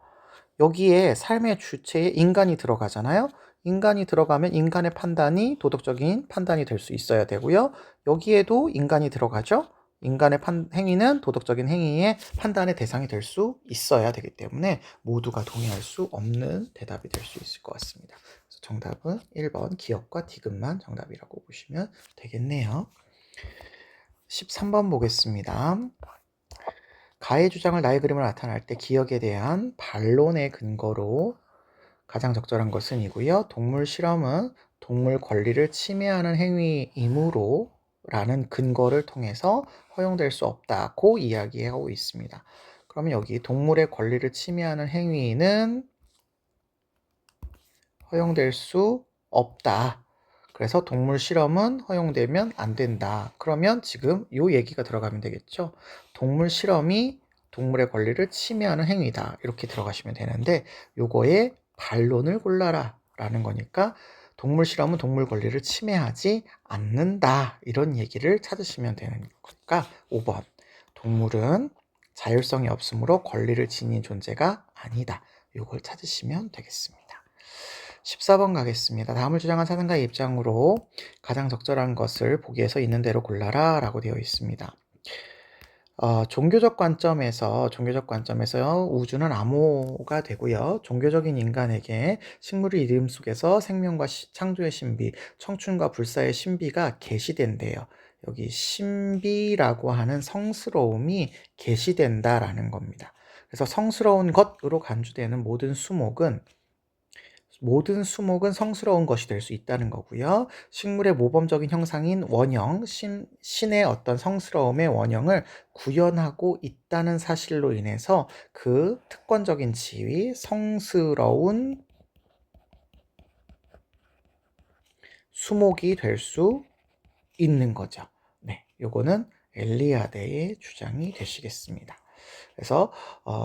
여기에 삶의 주체에 인간이 들어가잖아요. 인간이 들어가면 인간의 판단이 도덕적인 판단이 될 수 있어야 되고요. 여기에도 인간이 들어가죠. 인간의 행위는 도덕적인 행위의 판단의 대상이 될 수 있어야 되기 때문에 모두가 동의할 수 없는 대답이 될 수 있을 것 같습니다. 그래서 정답은 1번 기억과 디귿만 정답이라고 보시면 되겠네요. 13번 보겠습니다. 가의 주장을 나의 그림으로 나타낼 때 기억에 대한 반론의 근거로 가장 적절한 것은 이고요. 동물 실험은 동물 권리를 침해하는 행위이므로 라는 근거를 통해서 허용될 수 없다고 이야기하고 있습니다. 그러면 여기 동물의 권리를 침해하는 행위는 허용될 수 없다. 그래서 동물 실험은 허용되면 안 된다. 그러면 지금 요 얘기가 들어가면 되겠죠. 동물 실험이 동물의 권리를 침해하는 행위다. 이렇게 들어가시면 되는데 요거에 반론을 골라라 라는 거니까 동물 실험은 동물 권리를 침해하지 않는다. 이런 얘기를 찾으시면 되는 거니까 5번. 동물은 자율성이 없으므로 권리를 지닌 존재가 아니다. 요걸 찾으시면 되겠습니다. 14번 가겠습니다. 다음을 주장한 사상가의 입장으로 가장 적절한 것을 보기에서 있는 대로 골라라 라고 되어 있습니다. 종교적 관점에서 우주는 암호가 되고요. 종교적인 인간에게 식물의 이름 속에서 생명과 창조의 신비, 청춘과 불사의 신비가 계시된대요. 여기 신비라고 하는 성스러움이 계시된다라는 겁니다. 그래서 성스러운 것으로 간주되는 모든 수목은 성스러운 것이 될 수 있다는 거고요. 식물의 모범적인 형상인 원형, 신의 어떤 성스러움의 원형을 구현하고 있다는 사실로 인해서 그 특권적인 지위, 성스러운 수목이 될 수 있는 거죠. 네, 요거는 엘리아데의 주장이 되시겠습니다. 그래서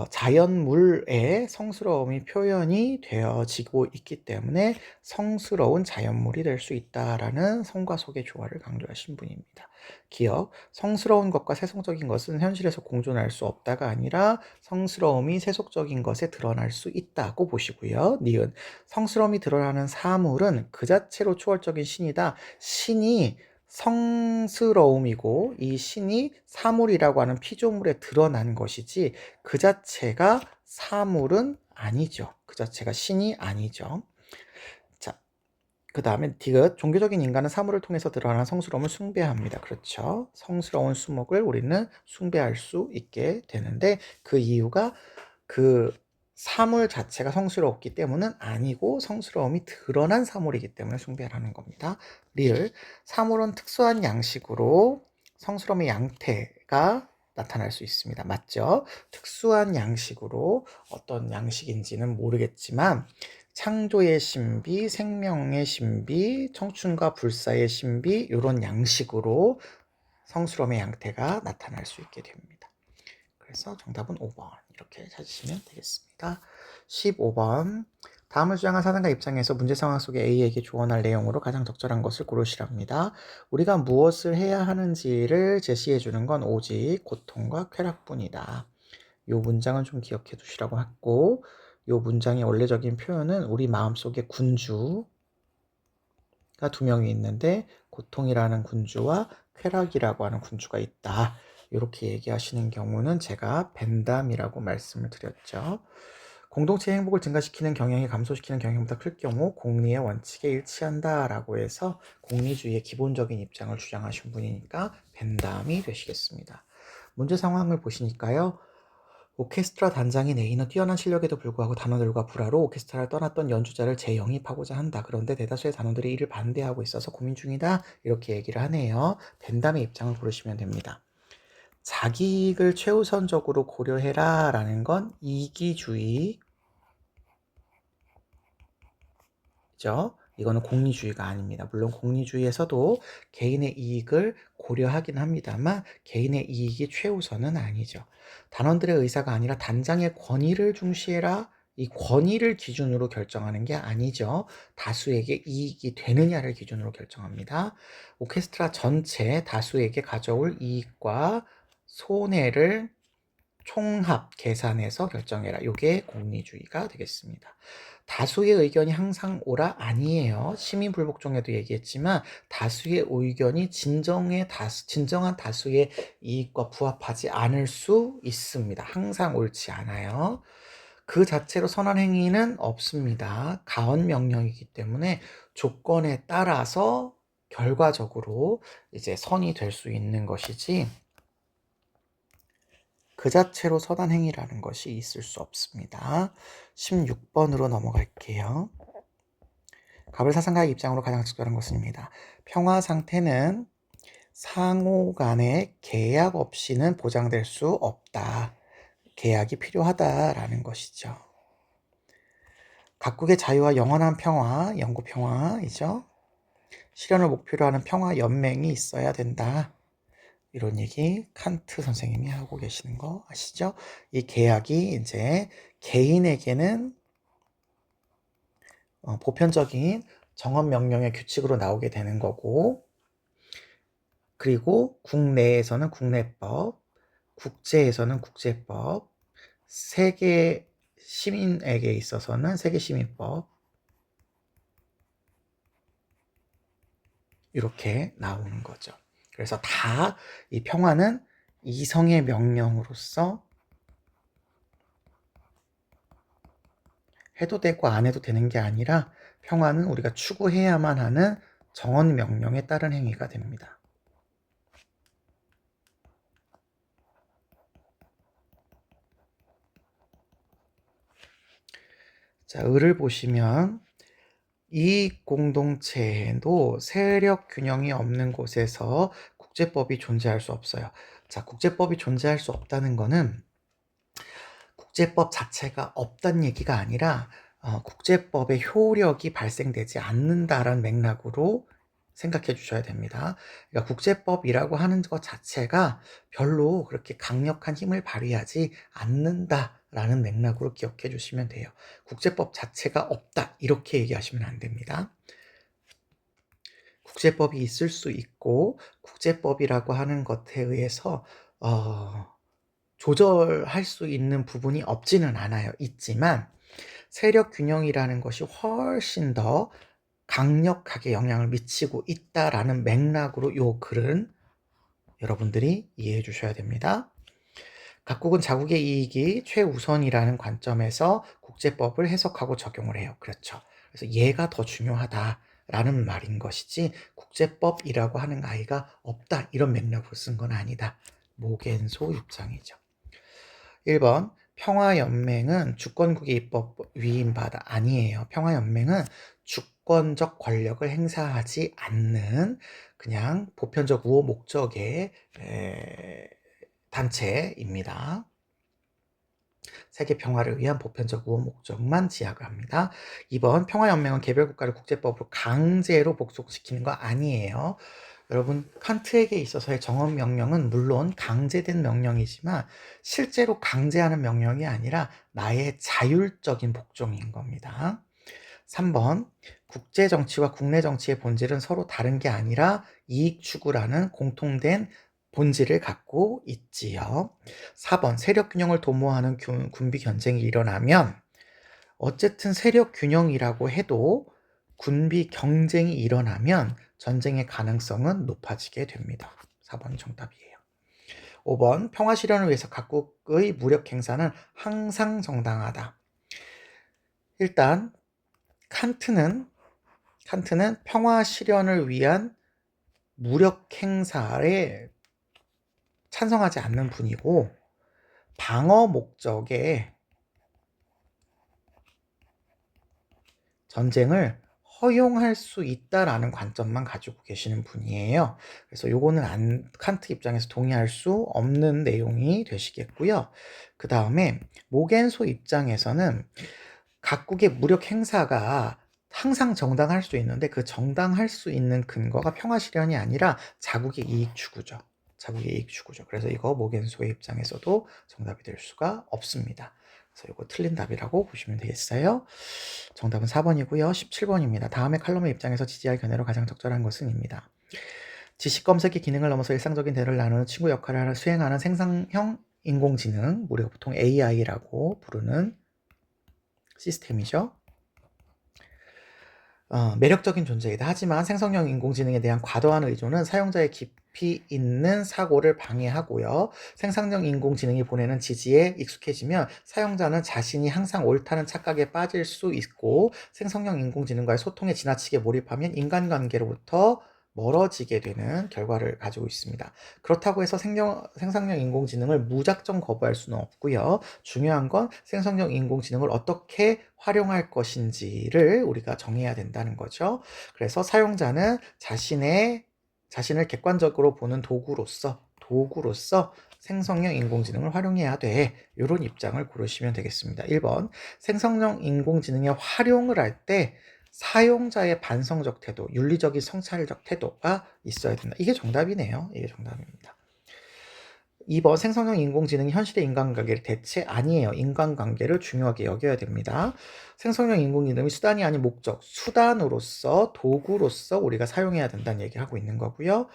자연물의 성스러움이 표현이 되어지고 있기 때문에 성스러운 자연물이 될 수 있다라는 성과 속의 조화를 강조하신 분입니다. 기억, 성스러운 것과 세속적인 것은 현실에서 공존할 수 없다가 아니라 성스러움이 세속적인 것에 드러날 수 있다고 보시고요. 니은, 성스러움이 드러나는 사물은 그 자체로 초월적인 신이다. 신이 성스러움이고 이 신이 사물이라고 하는 피조물에 드러난 것이지 그 자체가 사물은 아니죠. 그 자체가 신이 아니죠. 자, 그 다음에 디귿, 종교적인 인간은 사물을 통해서 드러나는 성스러움을 숭배합니다. 그렇죠. 성스러운 수목을 우리는 숭배할 수 있게 되는데 그 이유가 그 사물 자체가 성스럽기 때문은 아니고 성스러움이 드러난 사물이기 때문에 숭배하는 겁니다. 리을, 사물은 특수한 양식으로 성스러움의 양태가 나타날 수 있습니다. 맞죠? 특수한 양식으로 어떤 양식인지는 모르겠지만 창조의 신비, 생명의 신비, 청춘과 불사의 신비 이런 양식으로 성스러움의 양태가 나타날 수 있게 됩니다. 그래서 정답은 5번 이렇게 찾으시면 되겠습니다. 15번 다음을 주장한 사상가 입장에서 문제 상황 속에 A에게 조언할 내용으로 가장 적절한 것을 고르시랍니다. 우리가 무엇을 해야 하는지를 제시해 주는 건 오직 고통과 쾌락뿐이다. 이 문장은 좀 기억해 두시라고 했고 이 문장의 원래적인 표현은 우리 마음속에 군주가 두 명이 있는데 고통이라는 군주와 쾌락이라고 하는 군주가 있다. 이렇게 얘기하시는 경우는 제가 벤담이라고 말씀을 드렸죠. 공동체의 행복을 증가시키는 경향이 감소시키는 경향보다 클 경우 공리의 원칙에 일치한다라고 해서 공리주의의 기본적인 입장을 주장하신 분이니까 벤담이 되시겠습니다. 문제 상황을 보시니까요. 오케스트라 단장인 A는 뛰어난 실력에도 불구하고 단원들과 불화로 오케스트라를 떠났던 연주자를 재영입하고자 한다. 그런데 대다수의 단원들이 이를 반대하고 있어서 고민 중이다. 이렇게 얘기를 하네요. 벤담의 입장을 고르시면 됩니다. 자기 이익을 최우선적으로 고려해라 라는 건 이기주의죠. 이거는 공리주의가 아닙니다. 물론 공리주의에서도 개인의 이익을 고려하긴 합니다만 개인의 이익이 최우선은 아니죠. 단원들의 의사가 아니라 단장의 권위를 중시해라. 이 권위를 기준으로 결정하는 게 아니죠. 다수에게 이익이 되느냐를 기준으로 결정합니다. 오케스트라 전체 다수에게 가져올 이익과 손해를 총합 계산해서 결정해라. 이게 공리주의가 되겠습니다. 다수의 의견이 항상 옳아 아니에요. 시민불복종에도 얘기했지만 다수의 의견이 진정한 다수의 이익과 부합하지 않을 수 있습니다. 항상 옳지 않아요. 그 자체로 선한 행위는 없습니다. 가언 명령이기 때문에 조건에 따라서 결과적으로 이제 선이 될 수 있는 것이지 그 자체로 선한 행위라는 것이 있을 수 없습니다. 16번으로 넘어갈게요. 가불사상가의 입장으로 가장 적절한 것입니다. 평화 상태는 상호 간의 계약 없이는 보장될 수 없다. 계약이 필요하다라는 것이죠. 각국의 자유와 영원한 평화, 영구 평화이죠. 실현을 목표로 하는 평화 연맹이 있어야 된다. 이런 얘기 칸트 선생님이 하고 계시는 거 아시죠? 이 계약이 이제 개인에게는 보편적인 정언 명령의 규칙으로 나오게 되는 거고, 그리고 국내에서는 국내법, 국제에서는 국제법, 세계 시민에게 있어서는 세계 시민법, 이렇게 나오는 거죠. 그래서 다 이 평화는 이성의 명령으로서 해도 되고 안 해도 되는 게 아니라 평화는 우리가 추구해야만 하는 정언 명령에 따른 행위가 됩니다. 자, 을을 보시면 이익 공동체에도 세력 균형이 없는 곳에서 국제법이 존재할 수 없어요. 자, 국제법이 존재할 수 없다는 거는 국제법 자체가 없다는 얘기가 아니라 국제법의 효력이 발생되지 않는다라는 맥락으로 생각해 주셔야 됩니다. 그러니까 국제법이라고 하는 것 자체가 별로 그렇게 강력한 힘을 발휘하지 않는다라는 맥락으로 기억해 주시면 돼요. 국제법 자체가 없다 이렇게 얘기하시면 안 됩니다. 국제법이 있을 수 있고 국제법이라고 하는 것에 의해서 조절할 수 있는 부분이 없지는 않아요. 있지만 세력 균형이라는 것이 훨씬 더 강력하게 영향을 미치고 있다라는 맥락으로 요 글은 여러분들이 이해해 주셔야 됩니다. 각국은 자국의 이익이 최우선이라는 관점에서 국제법을 해석하고 적용을 해요. 그렇죠. 그래서 얘가 더 중요하다라는 말인 것이지 국제법이라고 하는 아이가 없다 이런 맥락으로 쓴 건 아니다. 모겐소 입장이죠. 1번 평화연맹은 주권국의 입법 위임바다 아니에요. 평화연맹은 주권적 권력을 행사하지 않는 그냥 보편적 우호 목적의 단체입니다. 세계 평화를 위한 보편적 우호 목적만 지향을 합니다. 2번 평화연맹은 개별 국가를 국제법으로 강제로 복속시키는 거 아니에요. 여러분 칸트에게 있어서의 정언 명령은 물론 강제된 명령이지만 실제로 강제하는 명령이 아니라 나의 자율적인 복종인 겁니다. 3번 국제 정치와 국내 정치의 본질은 서로 다른 게 아니라 이익 추구라는 공통된 본질을 갖고 있지요. 4번 세력 균형을 도모하는 군비 경쟁이 일어나면 어쨌든 세력 균형이라고 해도 군비 경쟁이 일어나면 전쟁의 가능성은 높아지게 됩니다. 4번이 정답이에요. 5번 평화 실현을 위해서 각국의 무력 행사는 항상 정당하다. 일단 칸트는 평화 실현을 위한 무력 행사에 찬성하지 않는 분이고 방어 목적의 전쟁을 허용할 수 있다라는 관점만 가지고 계시는 분이에요. 그래서 요거는 칸트 입장에서 동의할 수 없는 내용이 되시겠고요. 그 다음에 모겐소 입장에서는 각국의 무력 행사가 항상 정당할 수 있는데 그 정당할 수 있는 근거가 평화 실현이 아니라 자국의 이익 추구죠. 자국의 이익 추구죠. 그래서 이거 모겐소의 입장에서도 정답이 될 수가 없습니다. 그래서 이거 틀린 답이라고 보시면 되겠어요. 정답은 4번이고요. 17번입니다. 다음의 칼럼의 입장에서 지지할 견해로 가장 적절한 것은 입니다. 지식 검색의 기능을 넘어서 일상적인 대화를 나누는 친구 역할을 수행하는 생성형 인공지능, 우리가 보통 AI라고 부르는 시스템이죠. 매력적인 존재이다. 하지만 생성형 인공지능에 대한 과도한 의존은 사용자의 깊이 있는 사고를 방해하고요. 생성형 인공지능이 보내는 지지에 익숙해지면 사용자는 자신이 항상 옳다는 착각에 빠질 수 있고 생성형 인공지능과의 소통에 지나치게 몰입하면 인간관계로부터 멀어지게 되는 결과를 가지고 있습니다. 그렇다고 해서 생성형 인공지능을 무작정 거부할 수는 없고요. 중요한 건 생성형 인공지능을 어떻게 활용할 것인지를 우리가 정해야 된다는 거죠. 그래서 사용자는 자신을 객관적으로 보는 도구로서 생성형 인공지능을 활용해야 돼. 이런 입장을 고르시면 되겠습니다. 1번 생성형 인공지능의 활용을 할 때 사용자의 반성적 태도, 윤리적인 성찰적 태도가 있어야 된다. 이게 정답이네요. 이게 정답입니다. 2번 생성형 인공지능이 현실의 인간관계를 대체 아니에요. 인간관계를 중요하게 여겨야 됩니다. 생성형 인공지능이 수단이 아닌 목적, 수단으로서 도구로서 우리가 사용해야 된다는 얘기를 하고 있는 거고요.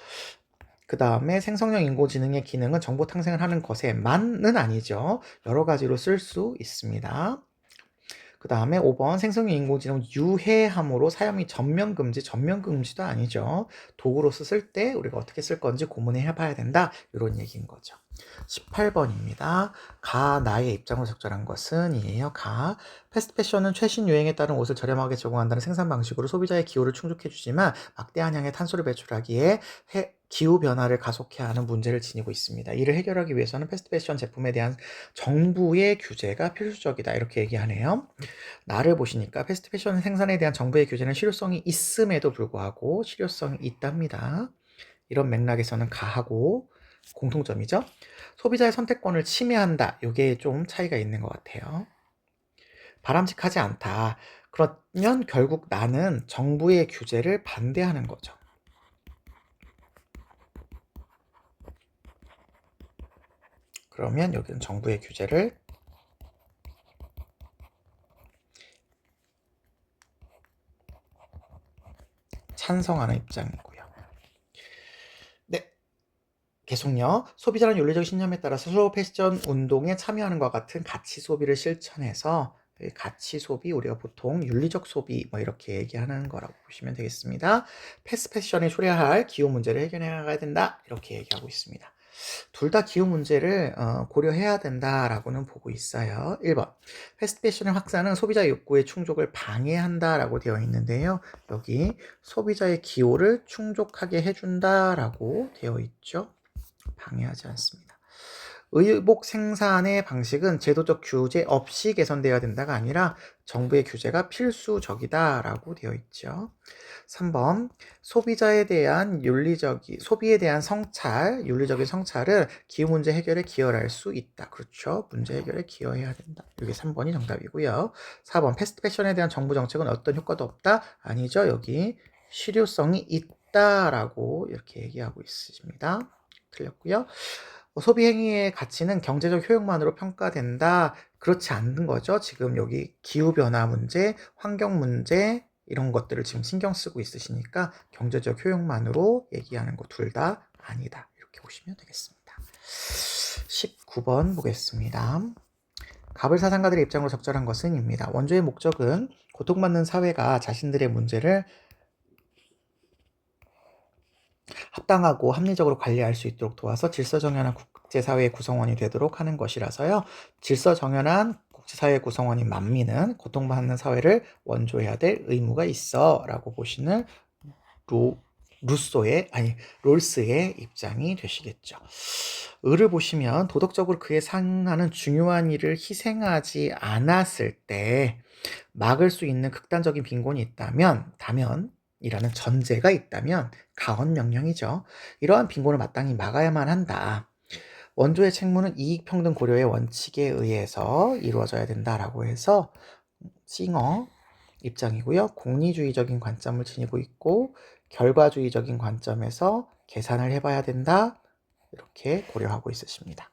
그 다음에 생성형 인공지능의 기능은 정보 탕생을 하는 것에만은 아니죠. 여러 가지로 쓸 수 있습니다. 그 다음에 5번 생성형 인공지능은 유해함으로 사용이 전면금지도 아니죠. 도구로서 쓸 때 우리가 어떻게 쓸 건지 고민해 봐야 된다. 이런 얘기인 거죠. 18번입니다. 나의 입장으로 적절한 것은 이에요. 패스트 패션은 최신 유행에 따른 옷을 저렴하게 제공한다는 생산 방식으로 소비자의 기호를 충족해주지만 막대한 양의 탄소를 배출하기에 기후변화를 가속케 하는 문제를 지니고 있습니다. 이를 해결하기 위해서는 패스트 패션 제품에 대한 정부의 규제가 필수적이다. 이렇게 얘기하네요. 나를 보시니까 패스트 패션 생산에 대한 정부의 규제는 실효성이 있음에도 불구하고 실효성이 있답니다. 이런 맥락에서는 가하고 공통점이죠. 소비자의 선택권을 침해한다. 이게 좀 차이가 있는 것 같아요. 바람직하지 않다. 그러면 결국 나는 정부의 규제를 반대하는 거죠. 그러면 여기는 정부의 규제를 찬성하는 입장이고요. 네. 계속요. 소비자는 윤리적 신념에 따라서 슬로우 패션 운동에 참여하는 것과 같은 가치 소비를 실천해서 가치 소비, 우리가 보통 윤리적 소비 뭐 이렇게 얘기하는 거라고 보시면 되겠습니다. 패스트 패션이 초래할 기후 문제를 해결해 나가야 된다. 이렇게 얘기하고 있습니다. 둘 다 기후 문제를 고려해야 된다라고는 보고 있어요. 1번. 패스트 패션의 확산은 소비자 욕구의 충족을 방해한다라고 되어 있는데요. 여기 소비자의 기호를 충족하게 해준다라고 되어 있죠. 방해하지 않습니다. 의복 생산의 방식은 제도적 규제 없이 개선되어야 된다가 아니라 정부의 규제가 필수적이다라고 되어 있죠. 3번 소비자에 대한 소비에 대한 윤리적인 성찰은 기후 문제 해결에 기여할 수 있다. 그렇죠. 문제 해결에 기여해야 된다. 이게 3번이 정답이고요. 4번 패스트 패션에 대한 정부 정책은 어떤 효과도 없다. 아니죠. 여기 실효성이 있다라고 이렇게 얘기하고 있습니다. 틀렸고요. 소비 행위의 가치는 경제적 효용만으로 평가된다. 그렇지 않는 거죠. 지금 여기 기후변화 문제, 환경 문제 이런 것들을 지금 신경 쓰고 있으시니까 경제적 효용만으로 얘기하는 거 둘 다 아니다. 이렇게 보시면 되겠습니다. 19번 보겠습니다. 가불 사상가들의 입장으로 적절한 것은 입니다. 원조의 목적은 고통받는 사회가 자신들의 문제를 합당하고 합리적으로 관리할 수 있도록 도와서 질서정연한 국제사회의 구성원이 되도록 하는 것이라서요. 질서정연한 국제사회의 구성원인 만민은 고통받는 사회를 원조해야 될 의무가 있어 라고 보시는 롤스의 입장이 되시겠죠. 을을 보시면 도덕적으로 그에 상하는 중요한 일을 희생하지 않았을 때 막을 수 있는 극단적인 빈곤이 있다면 이라는 전제가 있다면 가언 명령이죠. 이러한 빈곤을 마땅히 막아야만 한다. 원조의 책무는 이익평등 고려의 원칙에 의해서 이루어져야 된다라고 해서 싱어 입장이고요. 공리주의적인 관점을 지니고 있고 결과주의적인 관점에서 계산을 해봐야 된다. 이렇게 고려하고 있으십니다.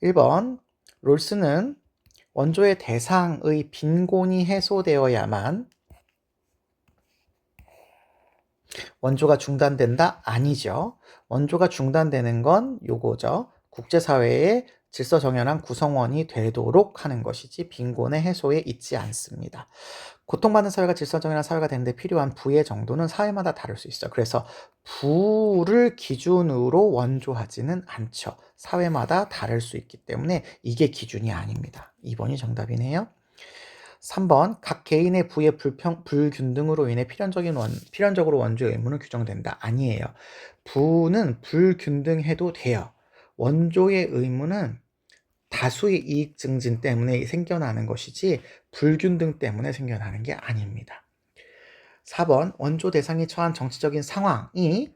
1번 롤스는 원조의 대상의 빈곤이 해소되어야만 원조가 중단된다? 아니죠. 원조가 중단되는 건 요거죠. 국제사회의 질서정연한 구성원이 되도록 하는 것이지 빈곤의 해소에 있지 않습니다. 고통받는 사회가 질서정연한 사회가 되는데 필요한 부의 정도는 사회마다 다를 수 있어요. 그래서 부를 기준으로 원조하지는 않죠. 사회마다 다를 수 있기 때문에 이게 기준이 아닙니다. 2번이 정답이네요. 3번 각 개인의 부의 불균등으로 인해 필연적으로 원조의 의무는 규정된다. 아니에요. 부는 불균등해도 돼요. 원조의 의무는 다수의 이익 증진 때문에 생겨나는 것이지 불균등 때문에 생겨나는 게 아닙니다. 4번 원조 대상이 처한 정치적인 상황이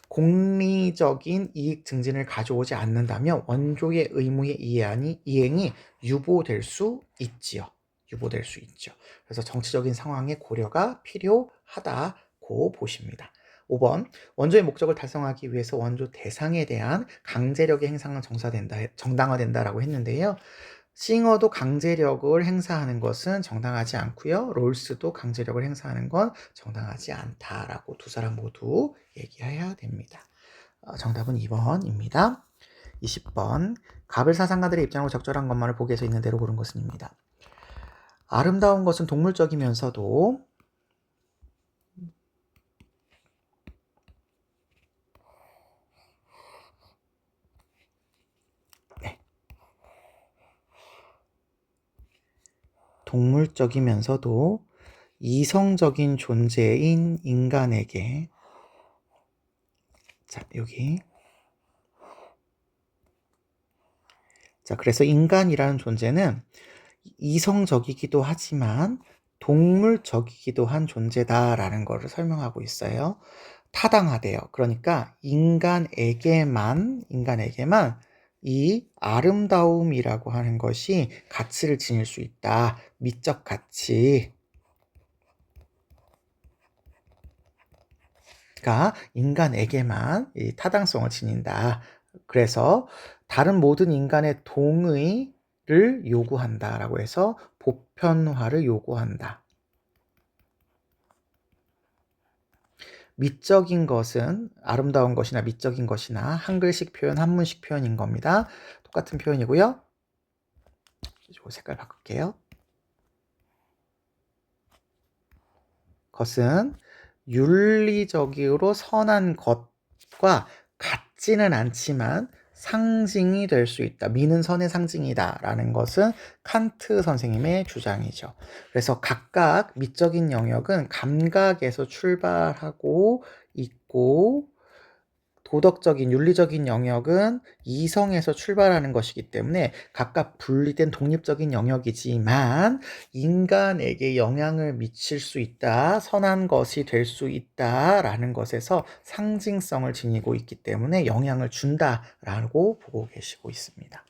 공리적인 이익 증진을 가져오지 않는다면 원조의 의무의 이행이 유보될 수 있지요. 유보될 수 있죠. 그래서 정치적인 상황의 고려가 필요하다고 보십니다. 5번 원조의 목적을 달성하기 위해서 원조 대상에 대한 강제력의 행사는 정당화된다라고 했는데요. 싱어도 강제력을 행사하는 것은 정당하지 않고요. 롤스도 강제력을 행사하는 건 정당하지 않다라고 두 사람 모두 얘기해야 됩니다. 정답은 2번입니다. 20번 가벨 사상가들의 입장으로 적절한 것만을 보기에서 있는 대로 고른 것은입니다. 아름다운 것은 동물적이면서도 동물적이면서도 이성적인 존재인 인간에게 자 여기 자 그래서 인간이라는 존재는 이성적이기도 하지만 동물적이기도 한 존재다라는 것을 설명하고 있어요. 타당하대요. 그러니까 인간에게만 이 아름다움이라고 하는 것이 가치를 지닐 수 있다. 미적 가치가 인간에게만 이 타당성을 지닌다. 그래서 다른 모든 인간의 동의를 요구한다라고 해서 보편화를 요구한다. 미적인 것은 아름다운 것이나 미적인 것이나 한글식 표현, 한문식 표현인 겁니다. 똑같은 표현이고요. 색깔 바꿀게요. 것은 윤리적으로 선한 것과 같지는 않지만 상징이 될 수 있다. 미는 선의 상징이다 라는 것은 칸트 선생님의 주장이죠. 그래서 각각 미적인 영역은 감각에서 출발하고 있고 도덕적인 윤리적인 영역은 이성에서 출발하는 것이기 때문에 각각 분리된 독립적인 영역이지만 인간에게 영향을 미칠 수 있다, 선한 것이 될 수 있다라는 것에서 상징성을 지니고 있기 때문에 영향을 준다라고 보고 계시고 있습니다.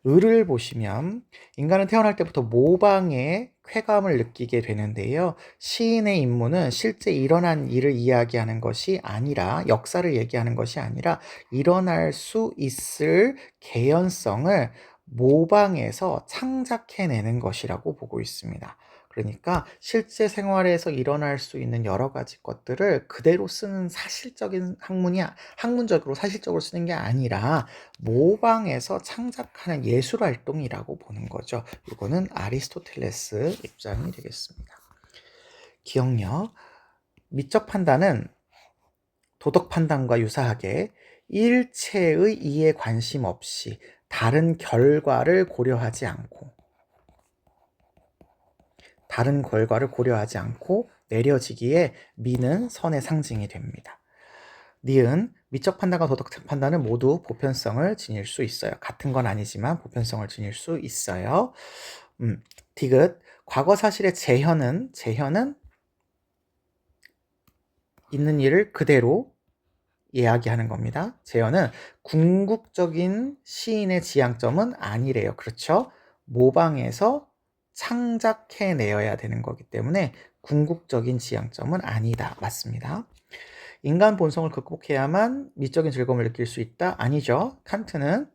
을을 보시면 인간은 태어날 때부터 모방의 쾌감을 느끼게 되는데요. 시인의 임무는 실제 일어난 일을 이야기하는 것이 아니라 역사를 얘기하는 것이 아니라 일어날 수 있을 개연성을 모방해서 창작해내는 것이라고 보고 있습니다. 그러니까 실제 생활에서 일어날 수 있는 여러 가지 것들을 그대로 쓰는 사실적인 학문적으로 사실적으로 쓰는 게 아니라 모방해서 창작하는 예술 활동이라고 보는 거죠. 이거는 아리스토텔레스 입장이 되겠습니다. 기억력. 미적 판단은 도덕 판단과 유사하게 일체의 이에 관심 없이 다른 결과를 고려하지 않고 내려지기에 미는 선의 상징이 됩니다. 니은 미적 판단과 도덕 판단은 모두 보편성을 지닐 수 있어요. 같은 건 아니지만 보편성을 지닐 수 있어요. 디귿 과거 사실의 재현은 있는 일을 그대로 이야기하는 겁니다. 재현은 궁극적인 시인의 지향점은 아니래요. 그렇죠? 모방해서 창작해내어야 되는 거기 때문에 궁극적인 지향점은 아니다. 맞습니다. 인간 본성을 극복해야만 미적인 즐거움을 느낄 수 있다? 아니죠. 칸트는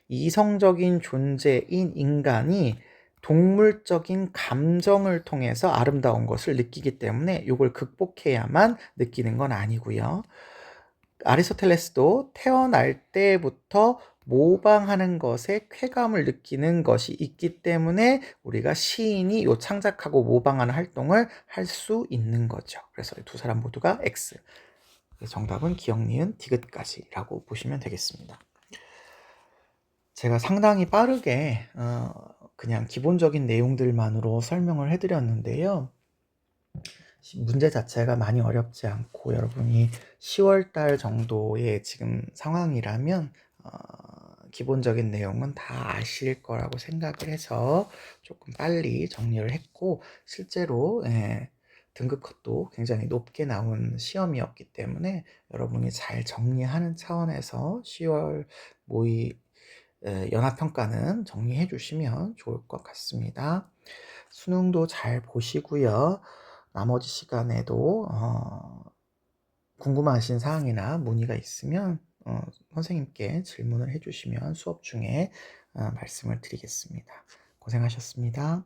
이성적인 존재인 인간이 동물적인 감정을 통해서 아름다운 것을 느끼기 때문에 이걸 극복해야만 느끼는 건 아니고요. 아리스토텔레스도 태어날 때부터 모방하는 것에 쾌감을 느끼는 것이 있기 때문에 우리가 시인이 요 창작하고 모방하는 활동을 할 수 있는 거죠. 그래서 두 사람 모두가 X. 정답은 기억, 니은, 디귿까지라고 보시면 되겠습니다. 제가 상당히 빠르게 그냥 기본적인 내용들만으로 설명을 해드렸는데요. 문제 자체가 많이 어렵지 않고 여러분이 10월달 정도의 지금 상황이라면 기본적인 내용은 다 아실 거라고 생각을 해서 조금 빨리 정리를 했고 실제로 등급컷도 굉장히 높게 나온 시험이었기 때문에 여러분이 잘 정리하는 차원에서 10월 모의 연합평가는 정리해 주시면 좋을 것 같습니다. 수능도 잘 보시고요. 나머지 시간에도 궁금하신 사항이나 문의가 있으면 선생님께 질문을 해 주시면 수업 중에 말씀을 드리겠습니다. 고생하셨습니다.